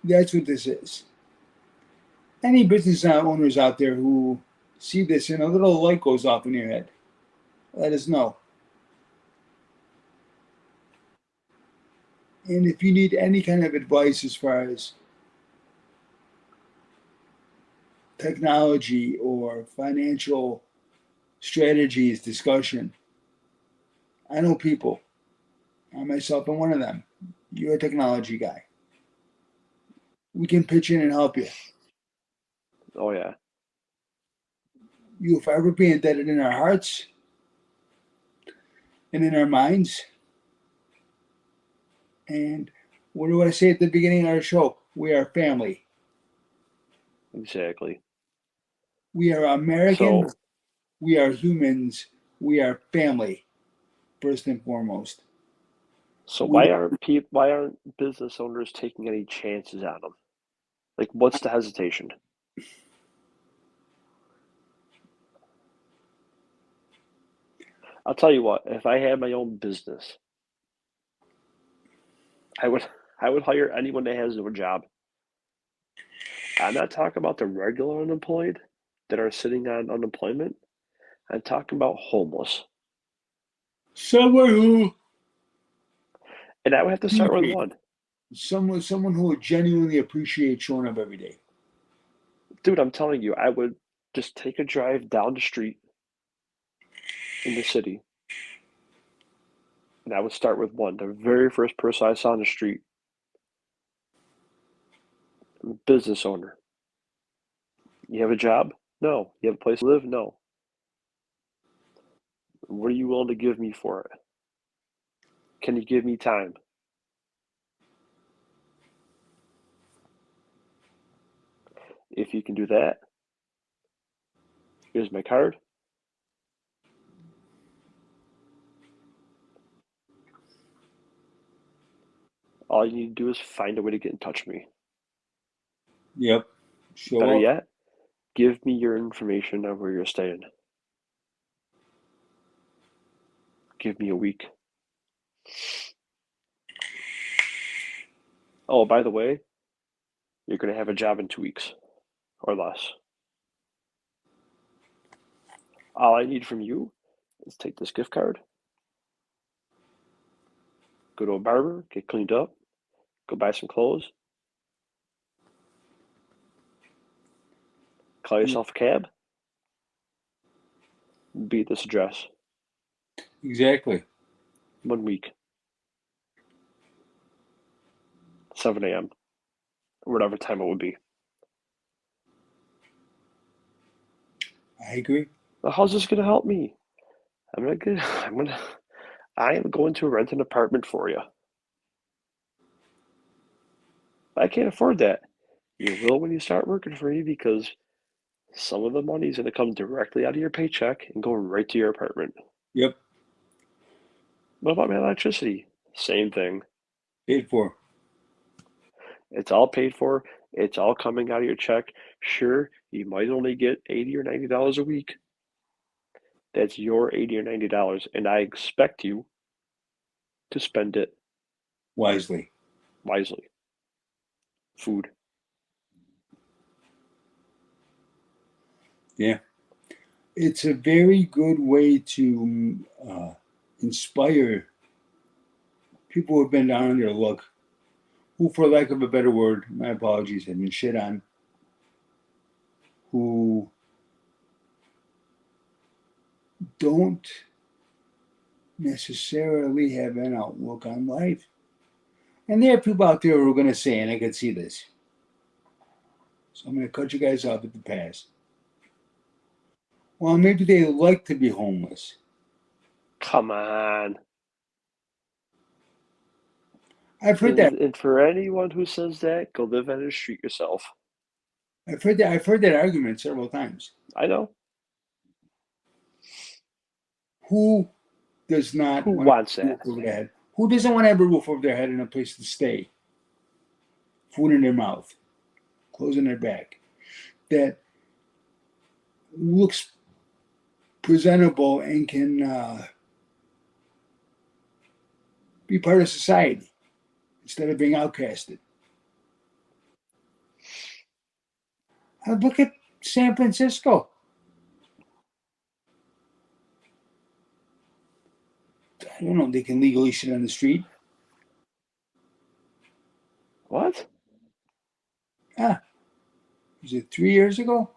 That's what this is. Any business owners out there who see this and a little light goes off in your head, let us know. And if you need any kind of advice as far as technology or financial strategies discussion, I know people. I myself am one of them. You're a technology guy. We can pitch in and help you. Oh yeah. You'll forever be indebted in our hearts and in our minds. And what do I say at the beginning of our show? We are family. Exactly. We are American. So We are humans. We are family, first and foremost. so We why aren't business owners taking any chances on them? Like what's the hesitation? I'll tell you what, if I had my own business, I would I would hire anyone that has no job. I'm not talking about the regular unemployed that are sitting on unemployment. I'm talking about homeless. someone who And I would have to start with one. someone who would genuinely appreciate showing up every day. Dude, I'm telling you, I would just take a drive down the street in the city, and I would start with one. The very first person I saw on the street, business owner. You have a job? No. You have a place to live? No. What are you willing to give me for it? Can you give me time? If you can do that, here's my card. All you need to do is find a way to get in touch with me. Yep. Show Better up. yet, give me your information on where you're staying. Give me a week. Oh, by the way, you're going to have a job in 2 weeks or less. All I need from you is take this gift card, go to a barber, get cleaned up, go buy some clothes, call yourself a cab, be at this address. Exactly. 1 week, 7 a.m., or whatever time it would be. I agree. Now, how's this going to help me? I am going to rent an apartment for you. I can't afford that. You will when you start working for me because some of the money is going to come directly out of your paycheck and go right to your apartment. Yep. What about my electricity? Same thing. Paid for. It's all paid for. It's all coming out of your check. Sure, you might only get $80 or $90 a week. That's your $80 or $90, and I expect you to spend it Wisely. wisely. Food. Yeah. It's a very good way to inspire people who have been down on their luck, who, for lack of a better word, my apologies, have been shit on, who don't necessarily have an outlook on life. And there are people out there who are going to say, and I can see this, so I'm going to cut you guys off at the pass. Well, maybe they like to be homeless. Come on. I've heard that. And for anyone who says that, go live on the street yourself. I've heard that. I've heard that argument several times. I know. Who does not Who want wants a that? roof over their head? Who doesn't want to have a roof over their head and a place to stay? Food in their mouth, clothes in their back, that looks presentable and can be part of society instead of being outcasted. Look at San Francisco. I don't know. They can legally shit on the street. What? Was it 3 years ago?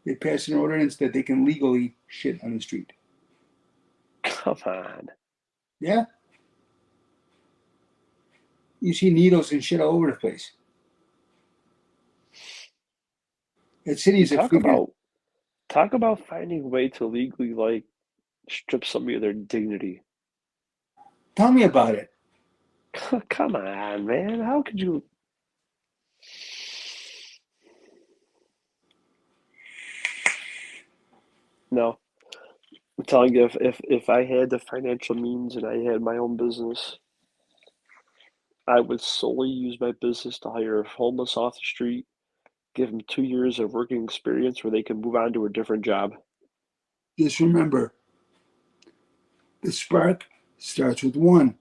They passed an ordinance that they can legally shit on the street. Come on. Yeah. You see needles and shit all over the place. That city's a freaking. Talk about finding a way to legally strip somebody of their dignity. Tell me about it. Come on, man. How could you? No. I'm telling you, if I had the financial means and I had my own business, I would solely use my business to hire homeless off the street, give them 2 years of working experience where they can move on to a different job. Just remember, the spark starts with one.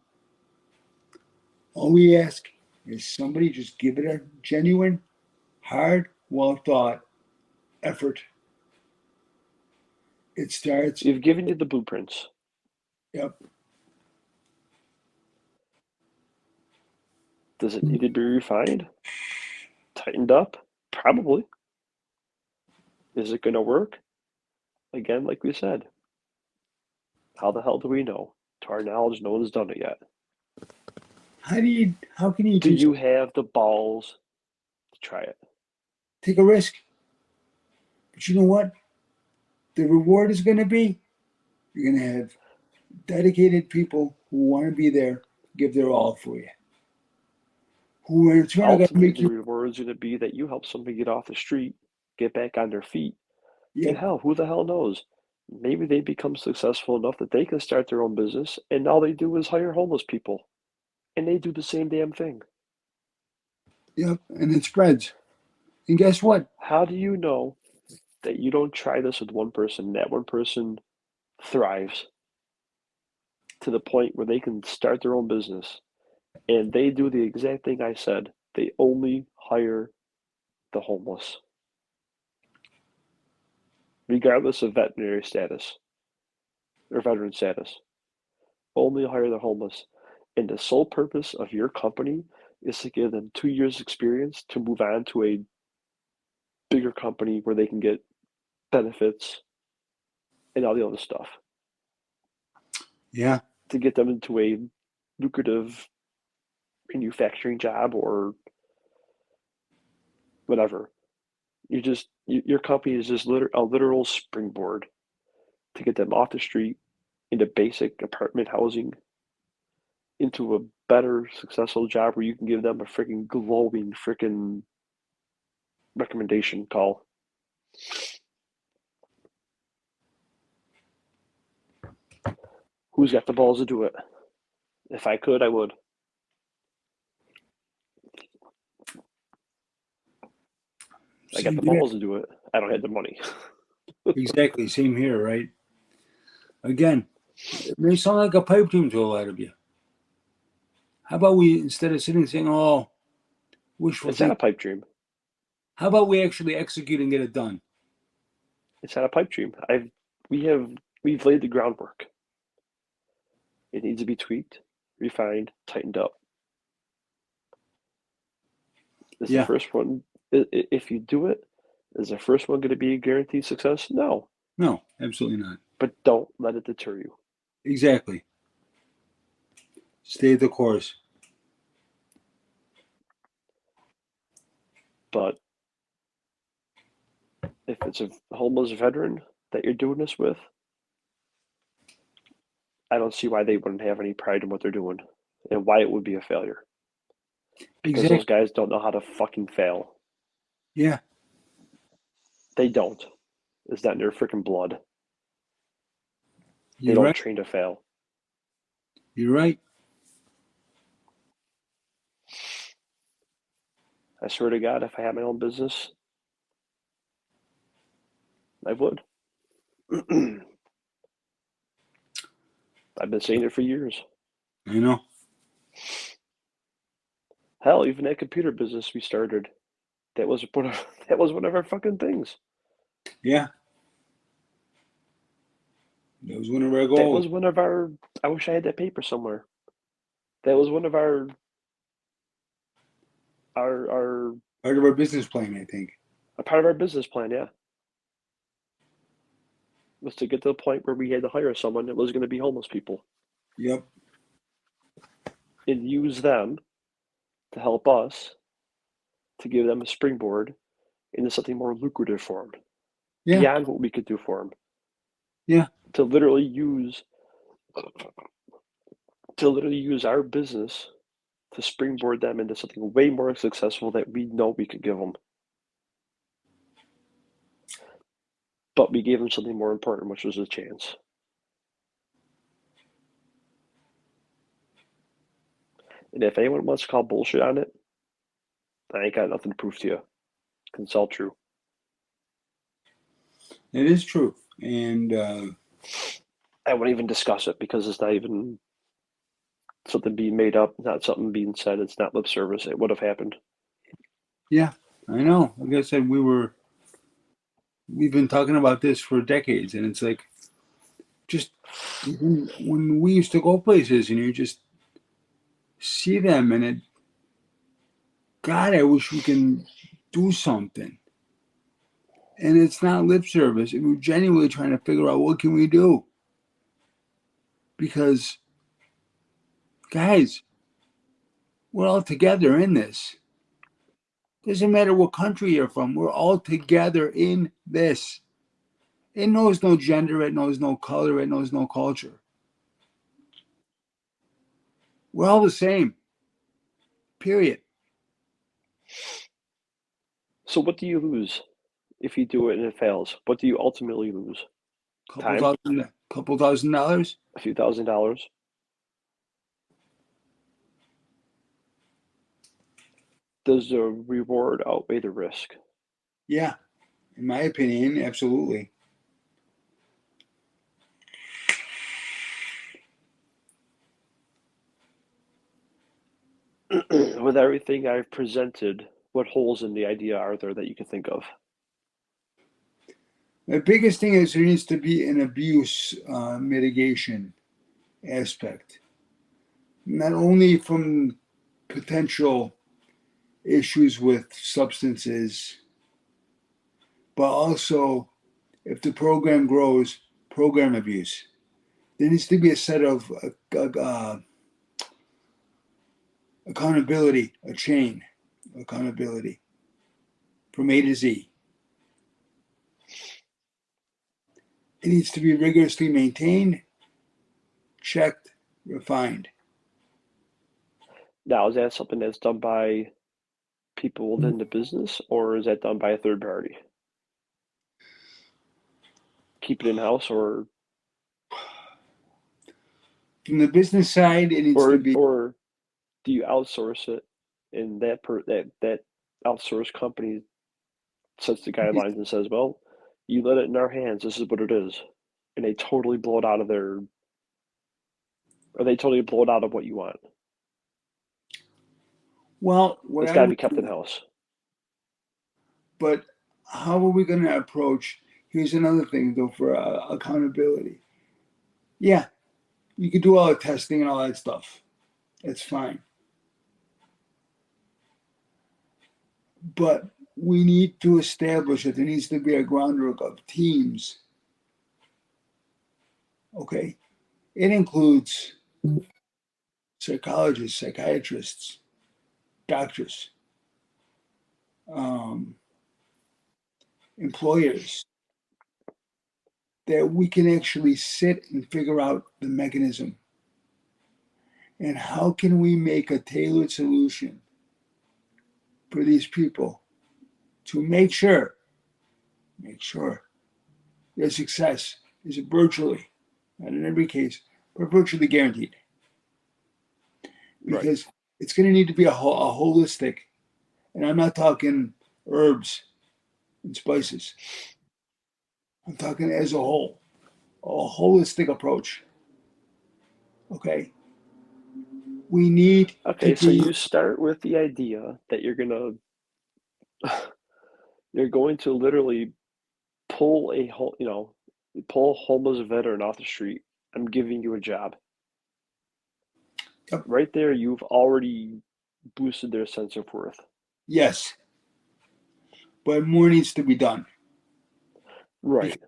All we ask is somebody just give it a genuine, hard, well thought effort. It starts. We've given you the blueprints. Yep. Does it need to be refined? Tightened up? Probably. Is it going to work? Again, like we said, how the hell do we know? To our knowledge, no one's done it yet. How can you Do you have the balls to try it? take a risk? But you know what? The reward is going to be you're going to have dedicated people who want to be there give their all for you. Who in turn are going to Ultimately, make the you, reward is going to be that you help somebody get off the street, get back on their feet, and yeah, hell, who the hell knows? Maybe they become successful enough that they can start their own business, and all they do is hire homeless people, and they do the same damn thing. yeah, and it spreads. And guess what? How do you know that you don't try this with one person, that one person thrives to the point where they can start their own business, and they do the exact thing I said. They only hire the homeless, regardless of veterinary status or veteran status. Only hire the homeless. And the sole purpose of your company is to give them 2 years experience to move on to a bigger company where they can get benefits and all the other stuff. Yeah, To get them into a lucrative manufacturing job or whatever. Your company is just a literal springboard to get them off the street into basic apartment housing, into a better successful job where you can give them a freaking glowing freaking recommendation call. Who's got the balls to do it? If I could, I would. I got same the here. balls to do it. I don't have the money. Exactly, same here, right? Again, it may sound like a pipe dream to a lot of you. How about we, instead of sitting saying, oh, wishful It's not a thinking, pipe dream. how about we actually execute and get it done? It's not a pipe dream. We've laid the groundwork. It needs to be tweaked, refined, tightened up. Is the Yeah, first one, if you do it, is the first one going to be a guaranteed success? No, no, absolutely not. but don't let it deter you. Exactly. Stay the course. But if it's a homeless veteran that you're doing this with, I don't see why they wouldn't have any pride in what they're doing and why it would be a failure. Because those Exactly. guys don't know how to fucking fail. Yeah, They don't. It's not in their freaking blood. They you're don't right. train to fail. You're right. I swear to God, if I had my own business, I would. I've been saying it for years. I know. Hell, even that computer business we started, that was one of our fucking things. Yeah. That was one of our That goals. was one of our. I wish I had that paper somewhere. That was one of our Part of our business plan, I think. a part of our business plan. Yeah, was to get to the point where we had to hire someone that was going to be homeless people Yep. and use them to help us to give them a springboard into something more lucrative for them, Yeah. beyond what we could do for them. Yeah. To literally use our business to springboard them into something way more successful that we know we could give them. But we gave them something more important, which was a chance. And if anyone wants to call bullshit on it, I ain't got nothing to prove to you. It's all true. It is true. And I won't even discuss it because it's not even something being made up, not something being said. It's not lip service. It would have happened. yeah, I know. Like I said, we've been talking about this for decades, and it's like just when we used to go places and you just see them and it, God, I wish we can do something. And it's not lip service. We're genuinely trying to figure out what can we do. Because, guys, we're all together in this. Doesn't matter what country you're from. We're all together in this. It knows no gender. It knows no color. It knows no culture. We're all the same. Period. So what do you lose if you do it and it fails? What do you ultimately lose? Couple Time? thousand, couple $1,000. A few $1,000s? Does the reward outweigh the risk? Yeah, in my opinion, absolutely. With everything I've presented, what holes in the idea are there that you can think of? The biggest thing is there needs to be an abuse mitigation aspect, not only from potential issues with substances, but also if the program grows, program abuse. There needs to be a set of accountability, a chain of accountability from A to Z. It needs to be rigorously maintained, checked, refined. Now, is that something that's done by people within the business, or is that done by a third party? Keep it in house, From the business side, it needs to be or do you outsource it, and that outsourced company sets the guidelines and says, "Well, you let it in our hands. This is what it is," and they totally blow it out of their, or they totally blow it out of what you want. well. What It's I got to be would kept in do, house. but how are we going to approach? Here's another thing, though, for accountability. Yeah, you could do all the testing and all that stuff. That's fine. But we need to establish that there needs to be a groundwork of teams. Okay, it includes psychologists, psychiatrists, doctors, um, employers, that we can actually sit and figure out the mechanism and how can we make a tailored solution for these people to make sure their success is virtually, not in every case, but virtually guaranteed. Right. Because it's going to need to be a holistic, and I'm not talking herbs and spices. I'm talking as a whole, a holistic approach. Okay, we need to Okay, so be you start with the idea that you're going to literally pull a whole, pull a homeless veteran off the street. I'm giving you a job. yep, Right there, you've already boosted their sense of worth. yes, but more needs to be done. Because Right.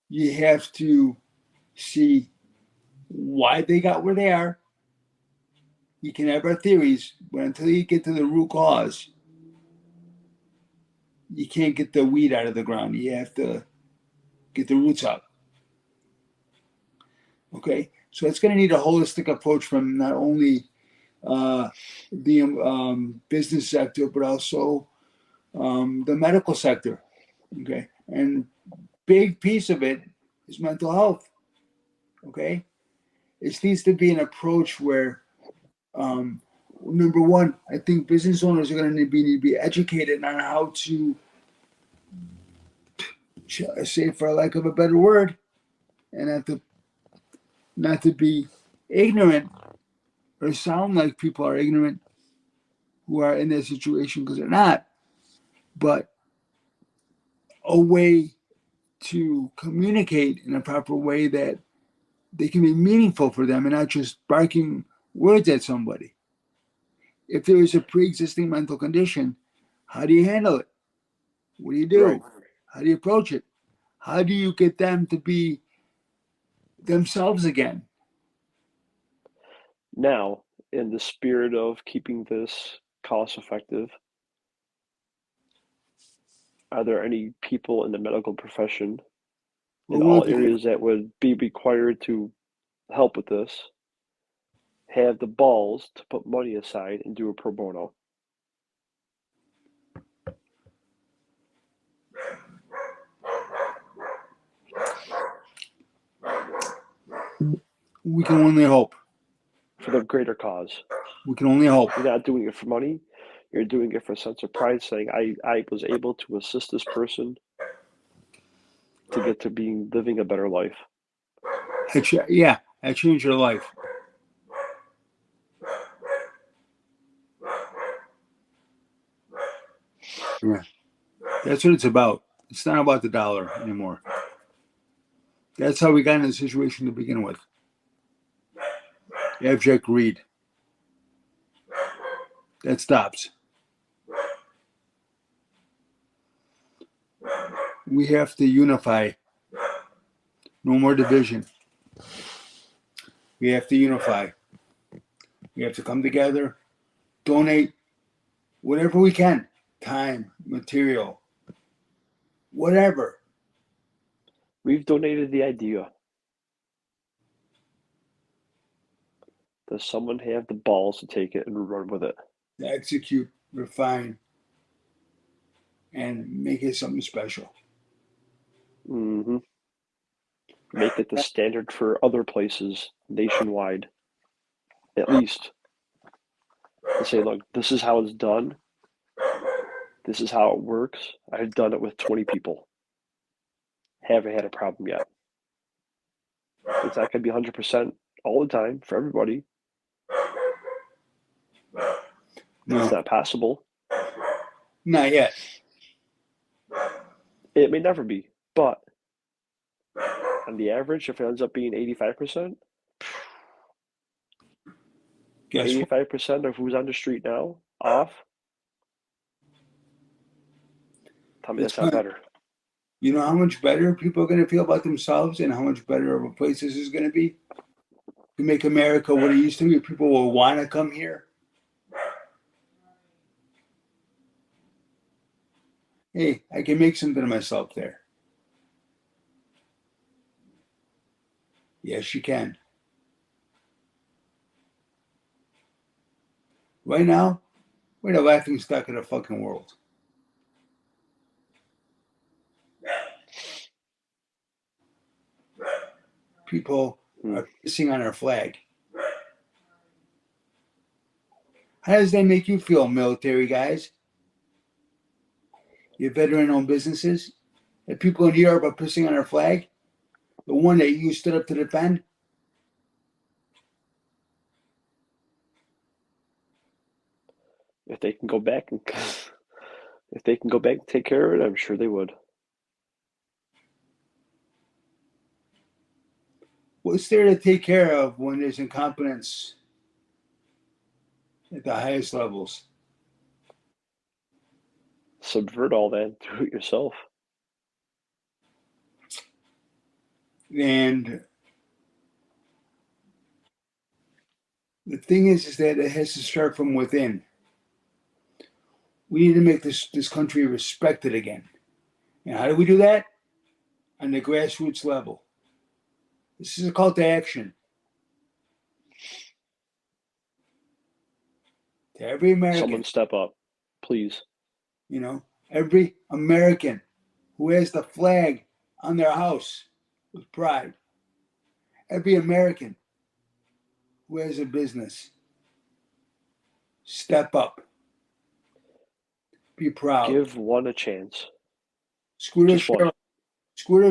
you have to see why they got where they are. You can have our theories, but until you get to the root cause, you can't get the weed out of the ground. You have to get the roots out. Okay, so it's going to need a holistic approach from not only the business sector, but also the medical sector. Okay, and big piece of it is mental health. Okay, it needs to be an approach where number one, I think business owners are going to need to be educated on how to say, for lack of a better word, and not to be ignorant or sound like people are ignorant who are in that situation because they're not, but a way to communicate in a proper way that they can be meaningful for them and not just barking words at somebody. If there is a pre-existing mental condition, how do you handle it? What do you Right. do? How do you approach it? How do you get them to be themselves again? Now, in the spirit of keeping this cost effective, are there any people in the medical profession Well, in we'll all areas that would be required to help with this? have the balls to put money aside and do a pro bono? We can only hope. For the greater cause. We can only hope. You're not doing it for money. You're doing it for a sense of pride, saying, I was able to assist this person to get to living a better life. Yeah, I changed your life. Yeah. That's what it's about. It's not about the dollar anymore. That's how we got in the situation to begin with. Abject greed. That stops. We have to unify. No more division. We have to unify. We have to come together, donate whatever we can, time, material, whatever. We've donated the idea. Does someone have the balls to take it and run with it? To execute, refine, and make it something special. Mm-hmm. Make it the standard for other places nationwide, at least. And say, look, this is how it's done. This is how it works. I've done it with 20 people. Haven't had a problem yet. It's not going to be 100% all the time for everybody. No, It's not possible. not yet. It may never be, but on the average, if it ends up being 85%, Guess what? 85% of who's on the street now off, tell me that's not better. You know how much better people are going to feel about themselves and how much better of a place this is going to be? To make America what it used to be, people will want to come here. Hey, I can make something of myself there. Yes, you can. Right now, we're the laughing stock of the fucking world. People are pissing on our flag. How does that make you feel, military guys? Your veteran-owned businesses? The people in Europe are pissing on our flag? The one that you stood up to defend? If they can go back and take care of it, I'm sure they would. What's there to take care of when there's incompetence at the highest levels? Subvert all that, do it yourself. And the thing is that it has to start from within. We need to make this country respected again. And how do we do that? On the grassroots level. This is a call to action. To every American. Someone step up, please. You know, every American who has the flag on their house with pride. Every American who has a business. Step up. Be proud. Give one a chance. Screw those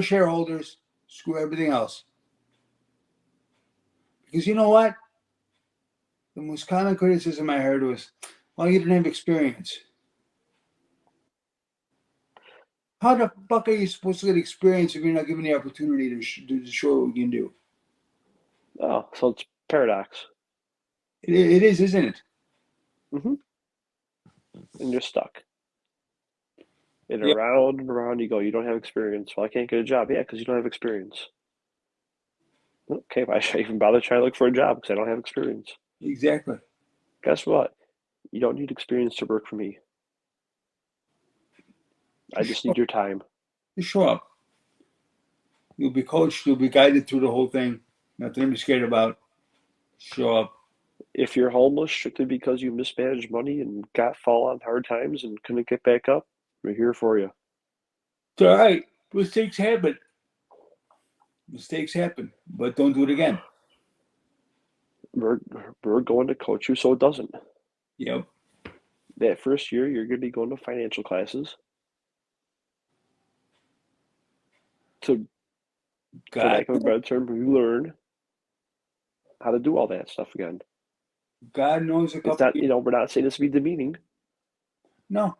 shareholders. Screw everything else. Because you know what? The most common criticism I heard was, well, you didn't have experience. How the fuck are you supposed to get experience if you're not given the opportunity to show what you can do? Oh, so it's paradox. It is, isn't it? Mm-hmm. And you're stuck. And Yep. around and around you go. You don't have experience. Well, I can't get a job. Yeah, because you don't have experience. Okay, why should I even bother trying to look for a job? Because I don't have experience. Exactly. Guess what? You don't need experience to work for me. I just need your time. Just show up. You'll be coached. You'll be guided through the whole thing. Nothing to be scared about. Show up. If you're homeless strictly because you mismanaged money and got fall on hard times and couldn't get back up, we're here for you. It's all right. Mistakes happen. Mistakes happen, but don't do it again. We're we're going to coach you so it doesn't. Yep. That first year, you're going to be going to financial classes to, for God, lack of a better term, you learn how to do all that stuff again. God knows a It's couple. not, we're not saying this to be demeaning, No,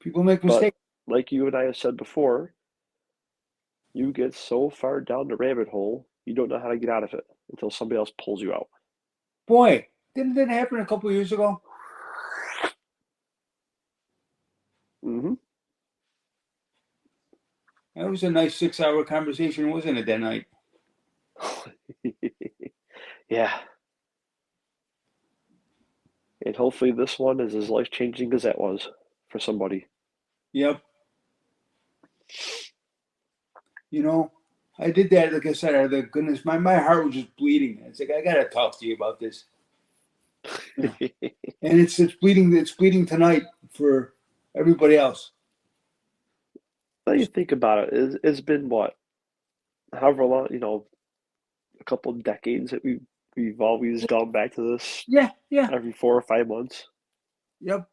people make but mistakes. like you and I have said before, you get so far down the rabbit hole, you don't know how to get out of it until somebody else pulls you out. Boy, didn't that happen a couple years ago? Hmm. That was a nice 6-hour conversation, wasn't it, that night? Yeah. And hopefully this one is as life changing as that was for somebody. Yep. You know, I did that, like I said, out of the goodness, my heart was just bleeding. It's like, I got to talk to you about this. And it's bleeding tonight for everybody else. Now you think about it, it's been what, however long, a couple of decades that we've always gone back to this Yeah, yeah, every 4 or 5 months, yep.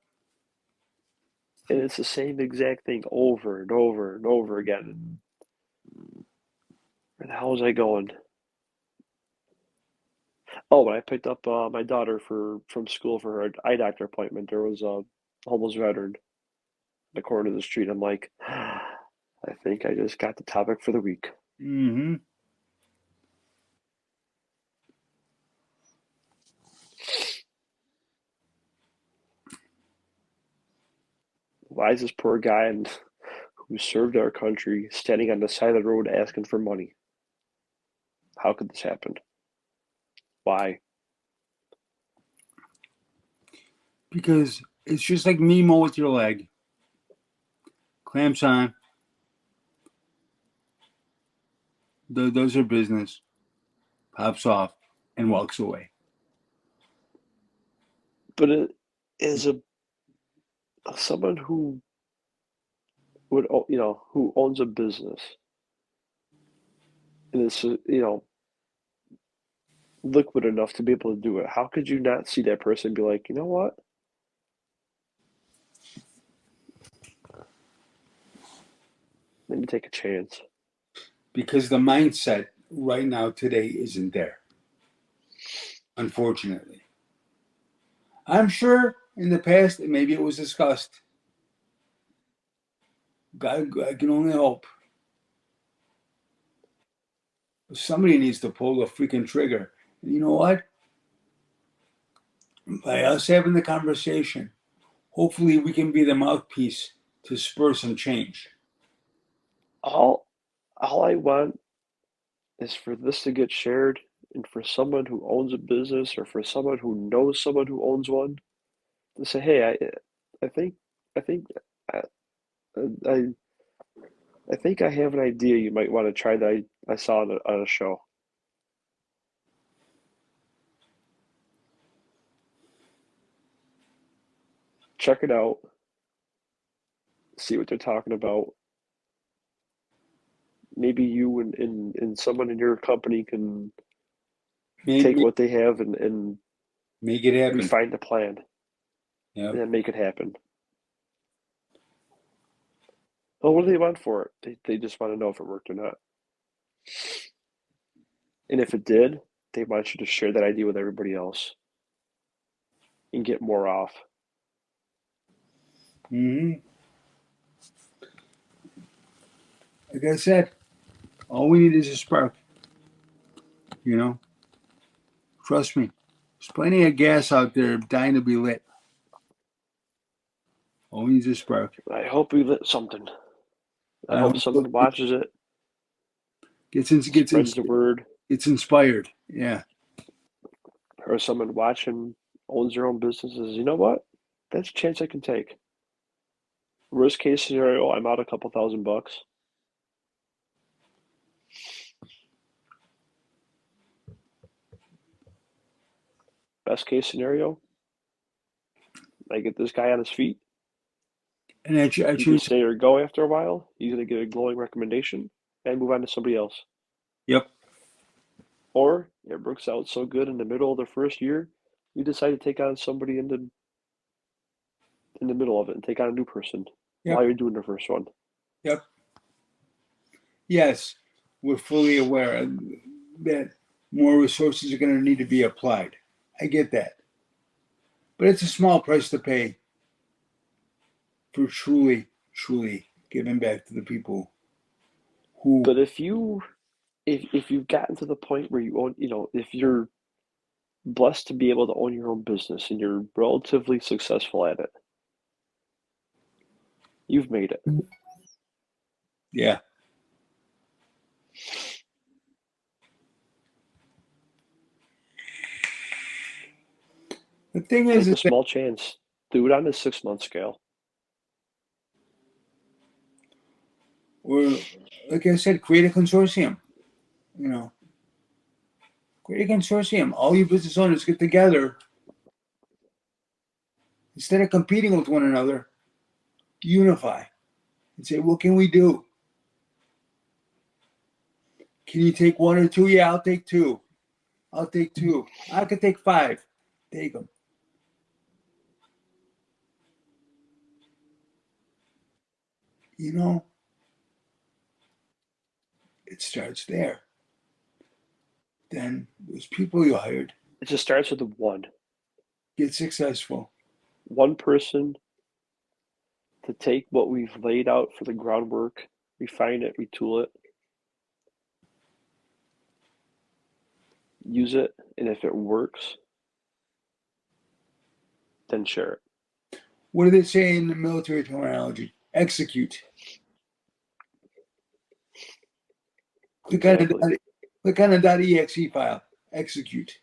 and it's the same exact thing over and over and over again. Where the hell was I going? Oh, when I picked up my daughter from school for her eye doctor appointment, there was a homeless veteran in the corner of the street. I'm like, I think I just got the topic for the week. Mm-hmm. Why is this poor guy who served our country standing on the side of the road asking for money? How could this happen? Why? Because it's just like Mimo with your leg. Clamps on, does her business, pops off, and walks away. But it is someone who would who owns a business and is liquid enough to be able to do it. How could you not see that person and be like, you know what? Let me take a chance. Because the mindset right now today isn't there, unfortunately. I'm sure in the past maybe it was discussed. God can only hope. Somebody needs to pull the freaking trigger. And you know what? By us having the conversation, hopefully we can be the mouthpiece to spur some change. All I want is for this to get shared and for someone who owns a business or for someone who knows someone who owns one to say, hey, I think I think I I, I think I have an idea you might want to try that I saw on a show. Check it out, see what they're talking about. Maybe you and someone in your company can take Maybe what they have and make it happen. refine the plan Yeah. and then make it happen. Well, what do they want for it? They just want to know if it worked or not. And if it did, they want you to share that idea with everybody else and get more off. Mm-hmm. Like I said, all we need is a spark. You know, trust me. There's plenty of gas out there dying to be lit. All we need is a spark. I hope we lit something. I I hope hope someone watches it, gets spreads the word, it's inspired. Yeah. or someone watching owns their own business and says, you know what? That's a chance I can take. Worst case scenario, I'm out a couple $1,000. best case scenario, I get this guy on his feet. And I He can choose. stay or go after a while. He's going to give a glowing recommendation and move on to somebody else. Yep. Or it works out so good in the middle of the first year, you decide to take on somebody in the middle of it and take on a new person while Yep. you're doing the first one. Yep. Yes, we're fully aware that more resources are going to need to be applied. I get that. But it's a small price to pay for truly, truly giving back to the people who. But if you've gotten to the point where you own, if you're blessed to be able to own your own business and you're relatively successful at it, you've made it. Yeah. The thing Take is a that small chance. Do it on a 6-month scale. we're, like I said, create a consortium. Create a consortium. All you business owners get together. Instead of competing with one another, unify and say, what can we do? Can you take one or two? Yeah, I'll take two. I'll take two. I could take five. Take them. It starts there. Then those people you hired It just starts with one. get successful. One person to take what we've laid out for the groundwork, refine it, retool it, use it, and if it works, then share it. What do they say in the military terminology? Execute. Exactly. Click on the .exe file. Execute.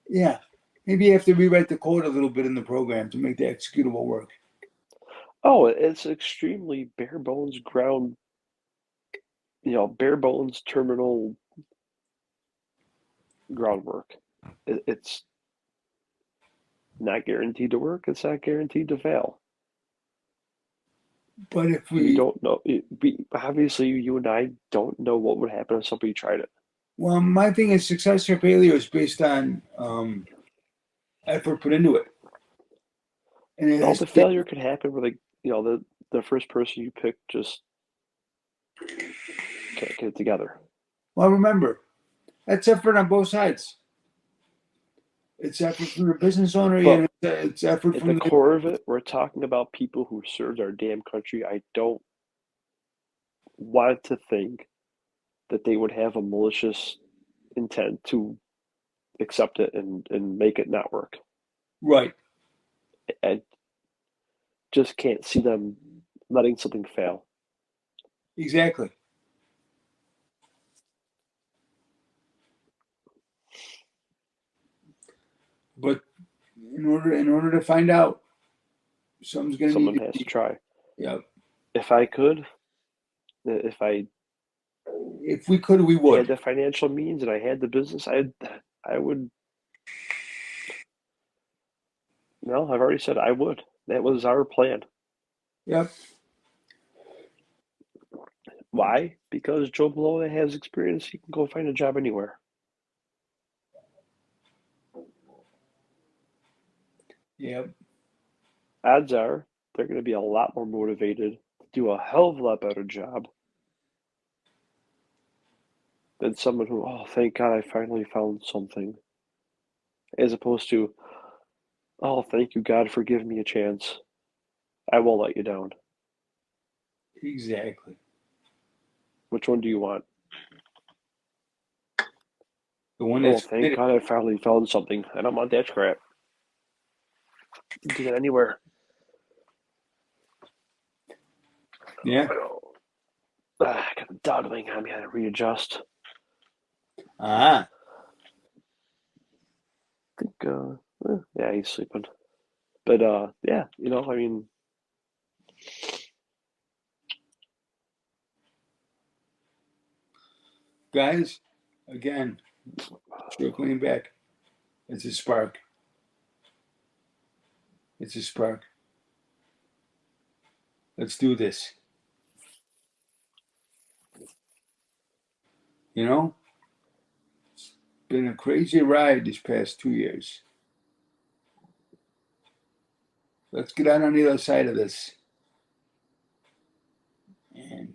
Yeah. Maybe you have to rewrite the code a little bit in the program to make the executable work. Oh, it's extremely bare bones ground, bare bones terminal groundwork. It's not guaranteed to work. It's not guaranteed to fail. But if You we, don't know. Obviously, you and I don't know what would happen if somebody tried it. well, my thing is success or failure is based on effort put into it. And it Well, has the to be, failure could happen where the first person you pick just can't get it together. well, remember, that's effort on both sides. It's effort from the business owner But and it's effort at the from the. core of it, we're talking about people who served our damn country. I don't want to think that they would have a malicious intent to accept it and make it not work. Right. I just can't see them letting something fail. Exactly. But in order to find out, something's going to need Someone to has to be. try. Yeah. If I could, if I If we could, we had would. the financial means and I had the business, I would. No, I've already said I would. That was our plan. Yep. Why? Because Joe Malone has experience. He can go find a job anywhere. Yep. Odds are they're going to be a lot more motivated to do a hell of a lot better job than someone who, oh, thank God I finally found something, as opposed to, oh, thank you, God, for giving me a chance. I won't let you down. Exactly. Which one do you want? The one Oh, that's thank committed. God I finally found something. I don't want that crap. You can get it anywhere. Yeah. I got a dawdling on me. I had to readjust. Ah. I think, yeah, he's sleeping. But, yeah, I mean, Guys, Again, circling back, it's a spark. It's a spark. Let's do this. You know, it's been a crazy ride this past 2 years. Let's get out on the other side of this and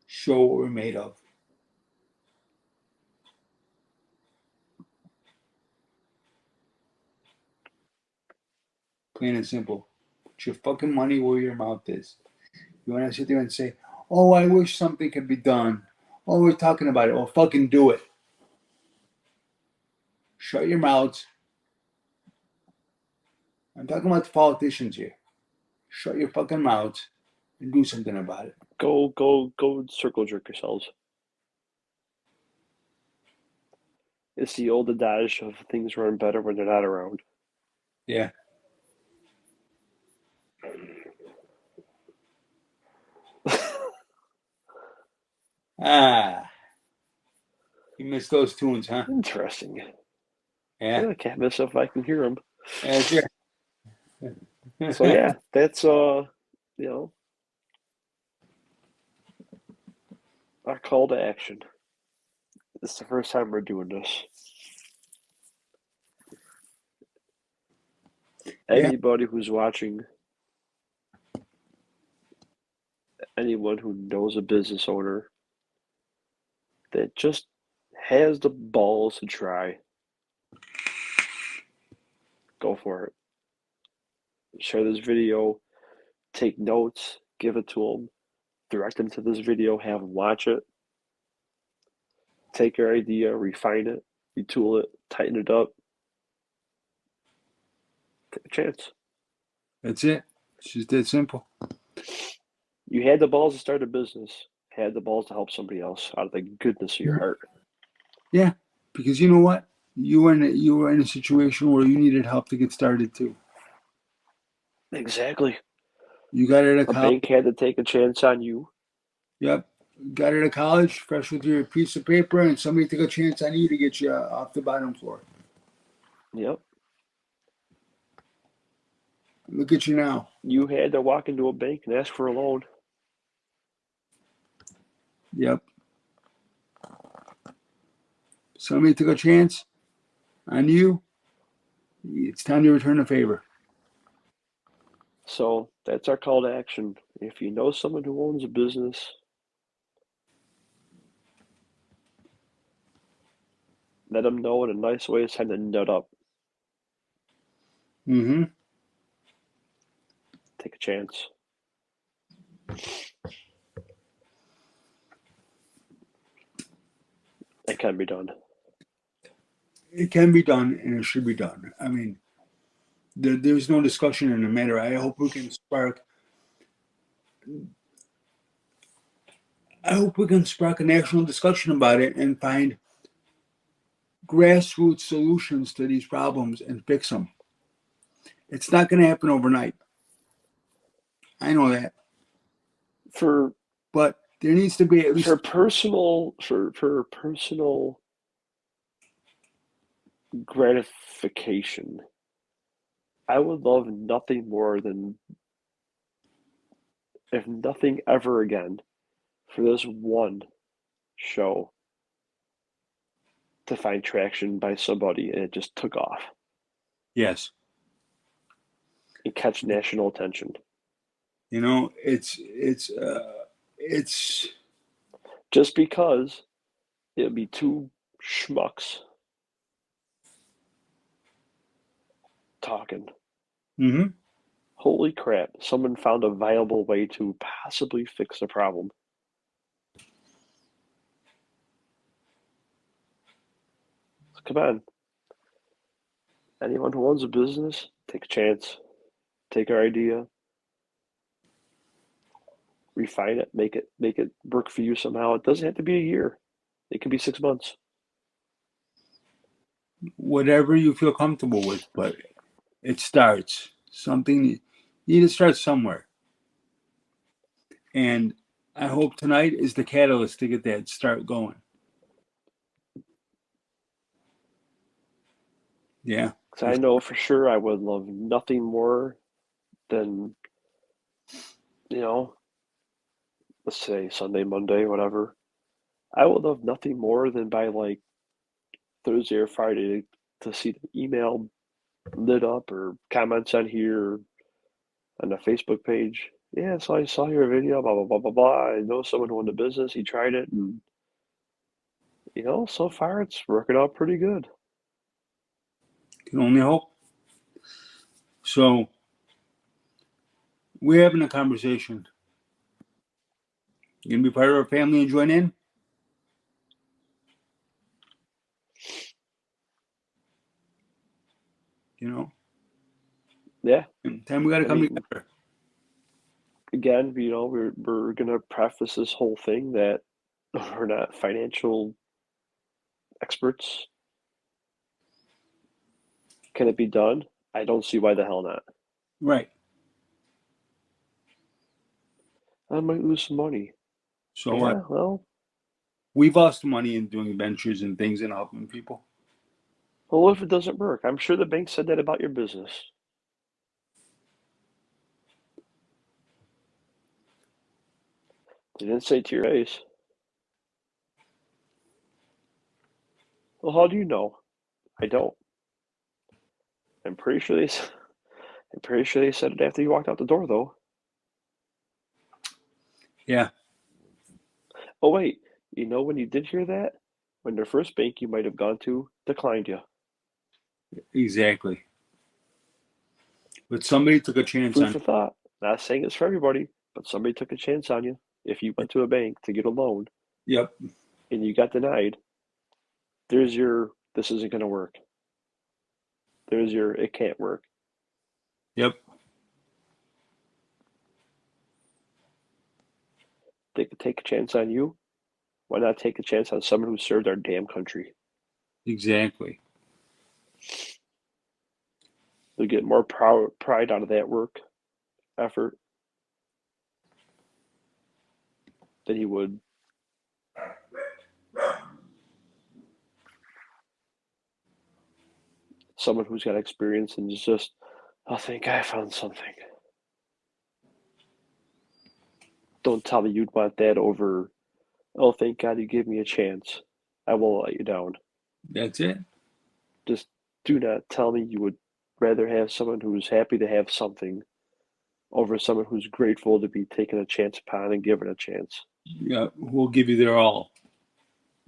show what we're made of. Plain and simple. Put your fucking money where your mouth is. You want to sit there and say, oh, I wish something could be done. Oh, we're talking about it. Well, fucking do it. Shut your mouths. I'm talking about the politicians here. Shut your fucking mouths and do something about it. Go circle jerk yourselves. It's the old adage of things run better when they're not around. Yeah. Ah. You missed those tunes, huh? Interesting. Yeah. I can't miss if I can hear them. That's it. So yeah, that's you know, our call to action. It's the first time we're doing this. Yeah. Anybody who's watching, anyone who knows a business owner that just has the balls to try, go for it. Share this video, take notes, give it to them, direct them to this video, have them watch it. Take your idea, refine it, retool it, tighten it up. Take a chance. That's it. It's just that simple. You had the balls to start a business, had the balls to help somebody else out of the goodness of your heart. Yeah. Because you know what? You were in a situation where you needed help to get started too. Exactly. You got out of A college. bank had to take a chance on you. Yep. Got out of college, fresh with your piece of paper, and somebody took a chance on you to get you off the bottom floor. Yep. Look at you now. You had to walk into a bank and ask for a loan. Yep. Somebody took a chance on you. It's time to return the favor. So that's our call to action. If you know someone who owns a business, let them know in a nice way it's time to nut up. Mm-hmm. Take a chance. It can be done. It can be done, and it should be done. I mean, there's no discussion in the matter. I hope we can spark. I hope we can spark a national discussion about it and find grassroots solutions to these problems and fix them. It's not going to happen overnight. I know that, For but there needs to be at least personal gratification, I would love nothing more than, if nothing ever again, for this one show to find traction by somebody and it just took off yes. and catch national attention. You know, it's Just because it'd be two schmucks talking. mm-hmm. Holy crap, someone found a viable way to possibly fix the problem. Come on. Anyone who owns a business, take a chance. Take our idea, refine it, make it work for you somehow. It doesn't have to be a year. It can be 6 months. Whatever you feel comfortable with, but it starts something. You need to start somewhere, and I hope tonight is the catalyst to get that start going. Yeah. Because I know for sure I would love nothing more than, you know, let's say Sunday, Monday, whatever. I would love nothing more than by like Thursday or Friday to see the email lit up or comments on here on the Facebook page. Yeah, so I saw your video, blah blah blah blah blah. I know someone who owned a business, he tried it, and so far it's working out pretty good. Can only hope. So we're having a conversation. You gonna be part of our family and join in? You know, Yeah, and time we got to I come mean, together. again, we're gonna preface this whole thing that we're not financial experts. Can it be done? I don't see why the hell not. Right. I might lose some money. So Yeah, well, we've lost money in doing ventures and things and helping people. what if it doesn't work? I'm sure the bank said that about your business. They didn't say to your face. Well, how do you know? I don't. I'm pretty sure I'm pretty sure they said it after you walked out the door, though. Yeah, Oh wait, when you did hear that? When the first bank you might have gone to declined you. exactly. But somebody took a chance Food on. for thought. Not saying it's for everybody, but somebody took a chance on you. If you went to a bank to get a loan Yep. and you got denied, there's your this isn't going to work. There's your it can't work. Yep. They could take a chance on you. Why not take a chance on someone who served our damn country? Exactly. You'll get more pride out of that work effort than you would someone who's got experience and is just, oh, thank God I found something. Don't tell me you'd want that over, oh, thank God you gave me a chance. I won't let you down. That's it. Just do not tell me you would rather have someone who's happy to have something over someone who's grateful to be taken a chance upon and given a chance. Yeah, we'll give you their all.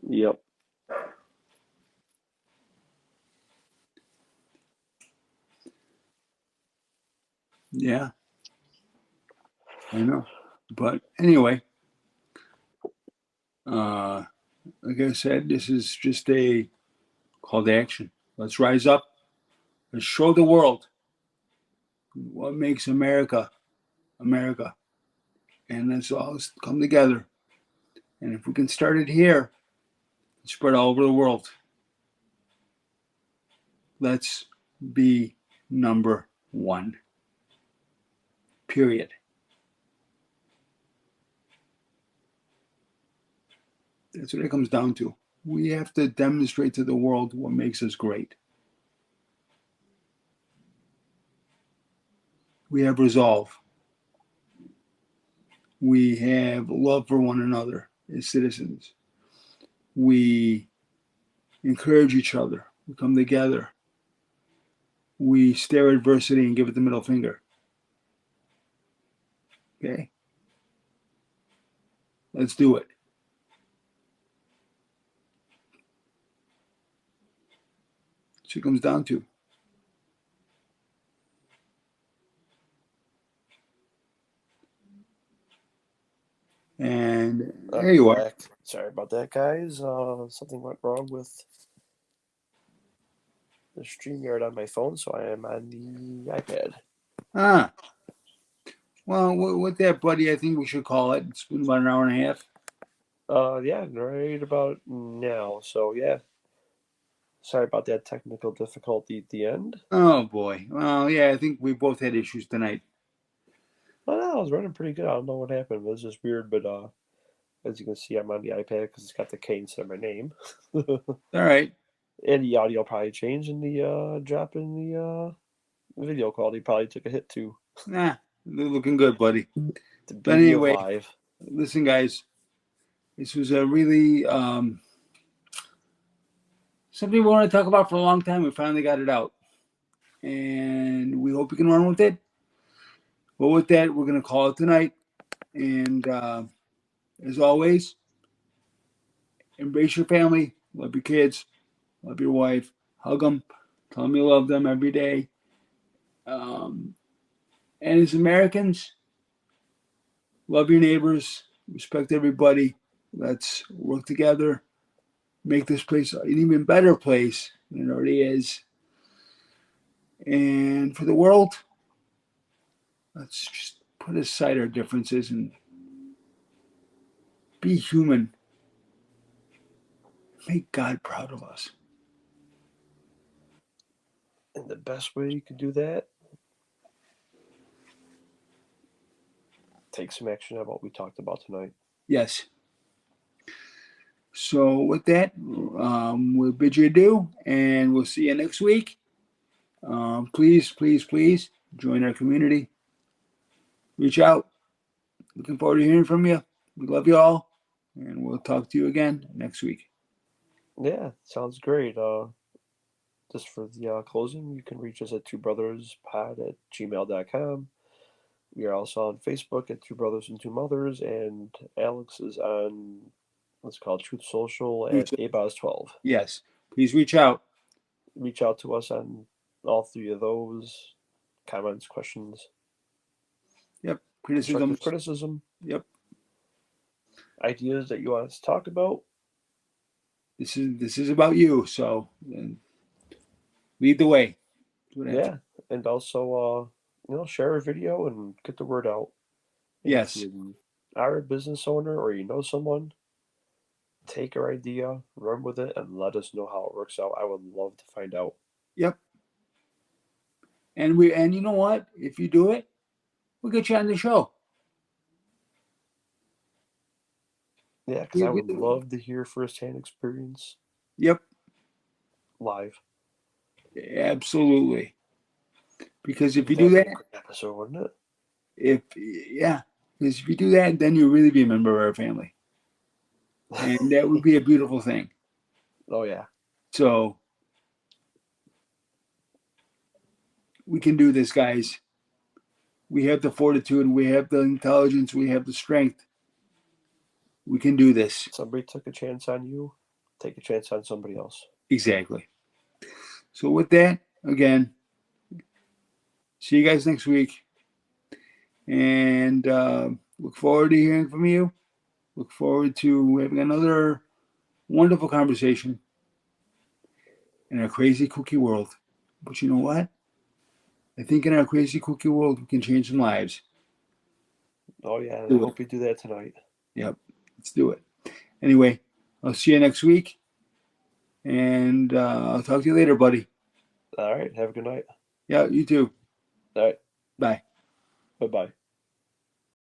Yep. Yeah, I know. But anyway, uh, like I said, this is just a call to action. Let's rise up. Let's show the world what makes America America. And let's all come together. And if we can start it here, spread all over the world. Let's be number one. Period. That's what it comes down to. We have to demonstrate to the world what makes us great. We have resolve. We have love for one another as citizens. We encourage each other. We come together. We stare at adversity and give it the middle finger. Okay? Let's do it. That's what it comes down to. And there you are. Back. Sorry about that, guys. Something went wrong with the StreamYard on my phone, so I am on the iPad. Ah, well, with that, buddy, I think we should call it. It's been about an hour and a half. Yeah, right about now. So yeah, sorry about that technical difficulty at the end. Oh boy. Well, yeah, I think we both had issues tonight. Oh no, I was running pretty good. I don't know what happened. It was just weird, but as you can see, I'm on the iPad because it's got the K instead of my name. All right. And the audio probably changed and the drop in the video quality probably took a hit too. Nah, they're looking good, buddy. The But beauty anyway, of live. listen, guys, this was a really something we want to talk about for a long time. We finally got it out, and we hope you can run with it. But with that, we're gonna call it tonight. And as always, embrace your family, love your kids, love your wife, hug them, tell them you love them every day. And as Americans, love your neighbors, respect everybody. Let's work together, make this place an even better place than it already is. And for the world, let's just put aside our differences and be human. Make God proud of us. And the best way you can do that, take some action on what we talked about tonight. Yes. So with that, we'll bid you adieu, and we'll see you next week. Please, please, please join our community. Reach out. Looking forward to hearing from you. We love you all, and we'll talk to you again next week. Yeah, sounds great. Just for the closing, you can reach us at twobrotherspod@gmail.com. We are also on Facebook at Two Brothers and Two Mothers, and Alex is on what's called Truth Social at ABOS12. Yes. Please reach out. Reach out to us on all three of those. Comments, questions, Yep. Criticism. constructive criticism, Yep. ideas that you want us to talk about. This is about you. So lead the way. Yeah, and also share a video and get the word out. And Yes. if you are a business owner or you know someone, take our idea, run with it, and let us know how it works out. I would love to find out. Yep. And you know what? If you do it, we'll get you on the show. Yeah, because I would love to hear firsthand experience Yep. live. Absolutely. Because if you do That'd that, be a great episode, wouldn't it? because if you do that, then you'll really be a member of our family, and that would be a beautiful thing. Oh yeah. So we can do this, guys. We have the fortitude, we have the intelligence, we have the strength. We can do this. Somebody took a chance on you, take a chance on somebody else. Exactly. So with that, again, see you guys next week. And look forward to hearing from you. Look forward to having another wonderful conversation in our crazy cookie world. But you know what? I think in our crazy cookie world, we can change some lives. Oh yeah, and I Do it. hope we do that tonight. Yep. Let's do it. Anyway, I'll see you next week. And I'll talk to you later, buddy. All right, have a good night. Yeah, you too. All right, Bye. bye-bye.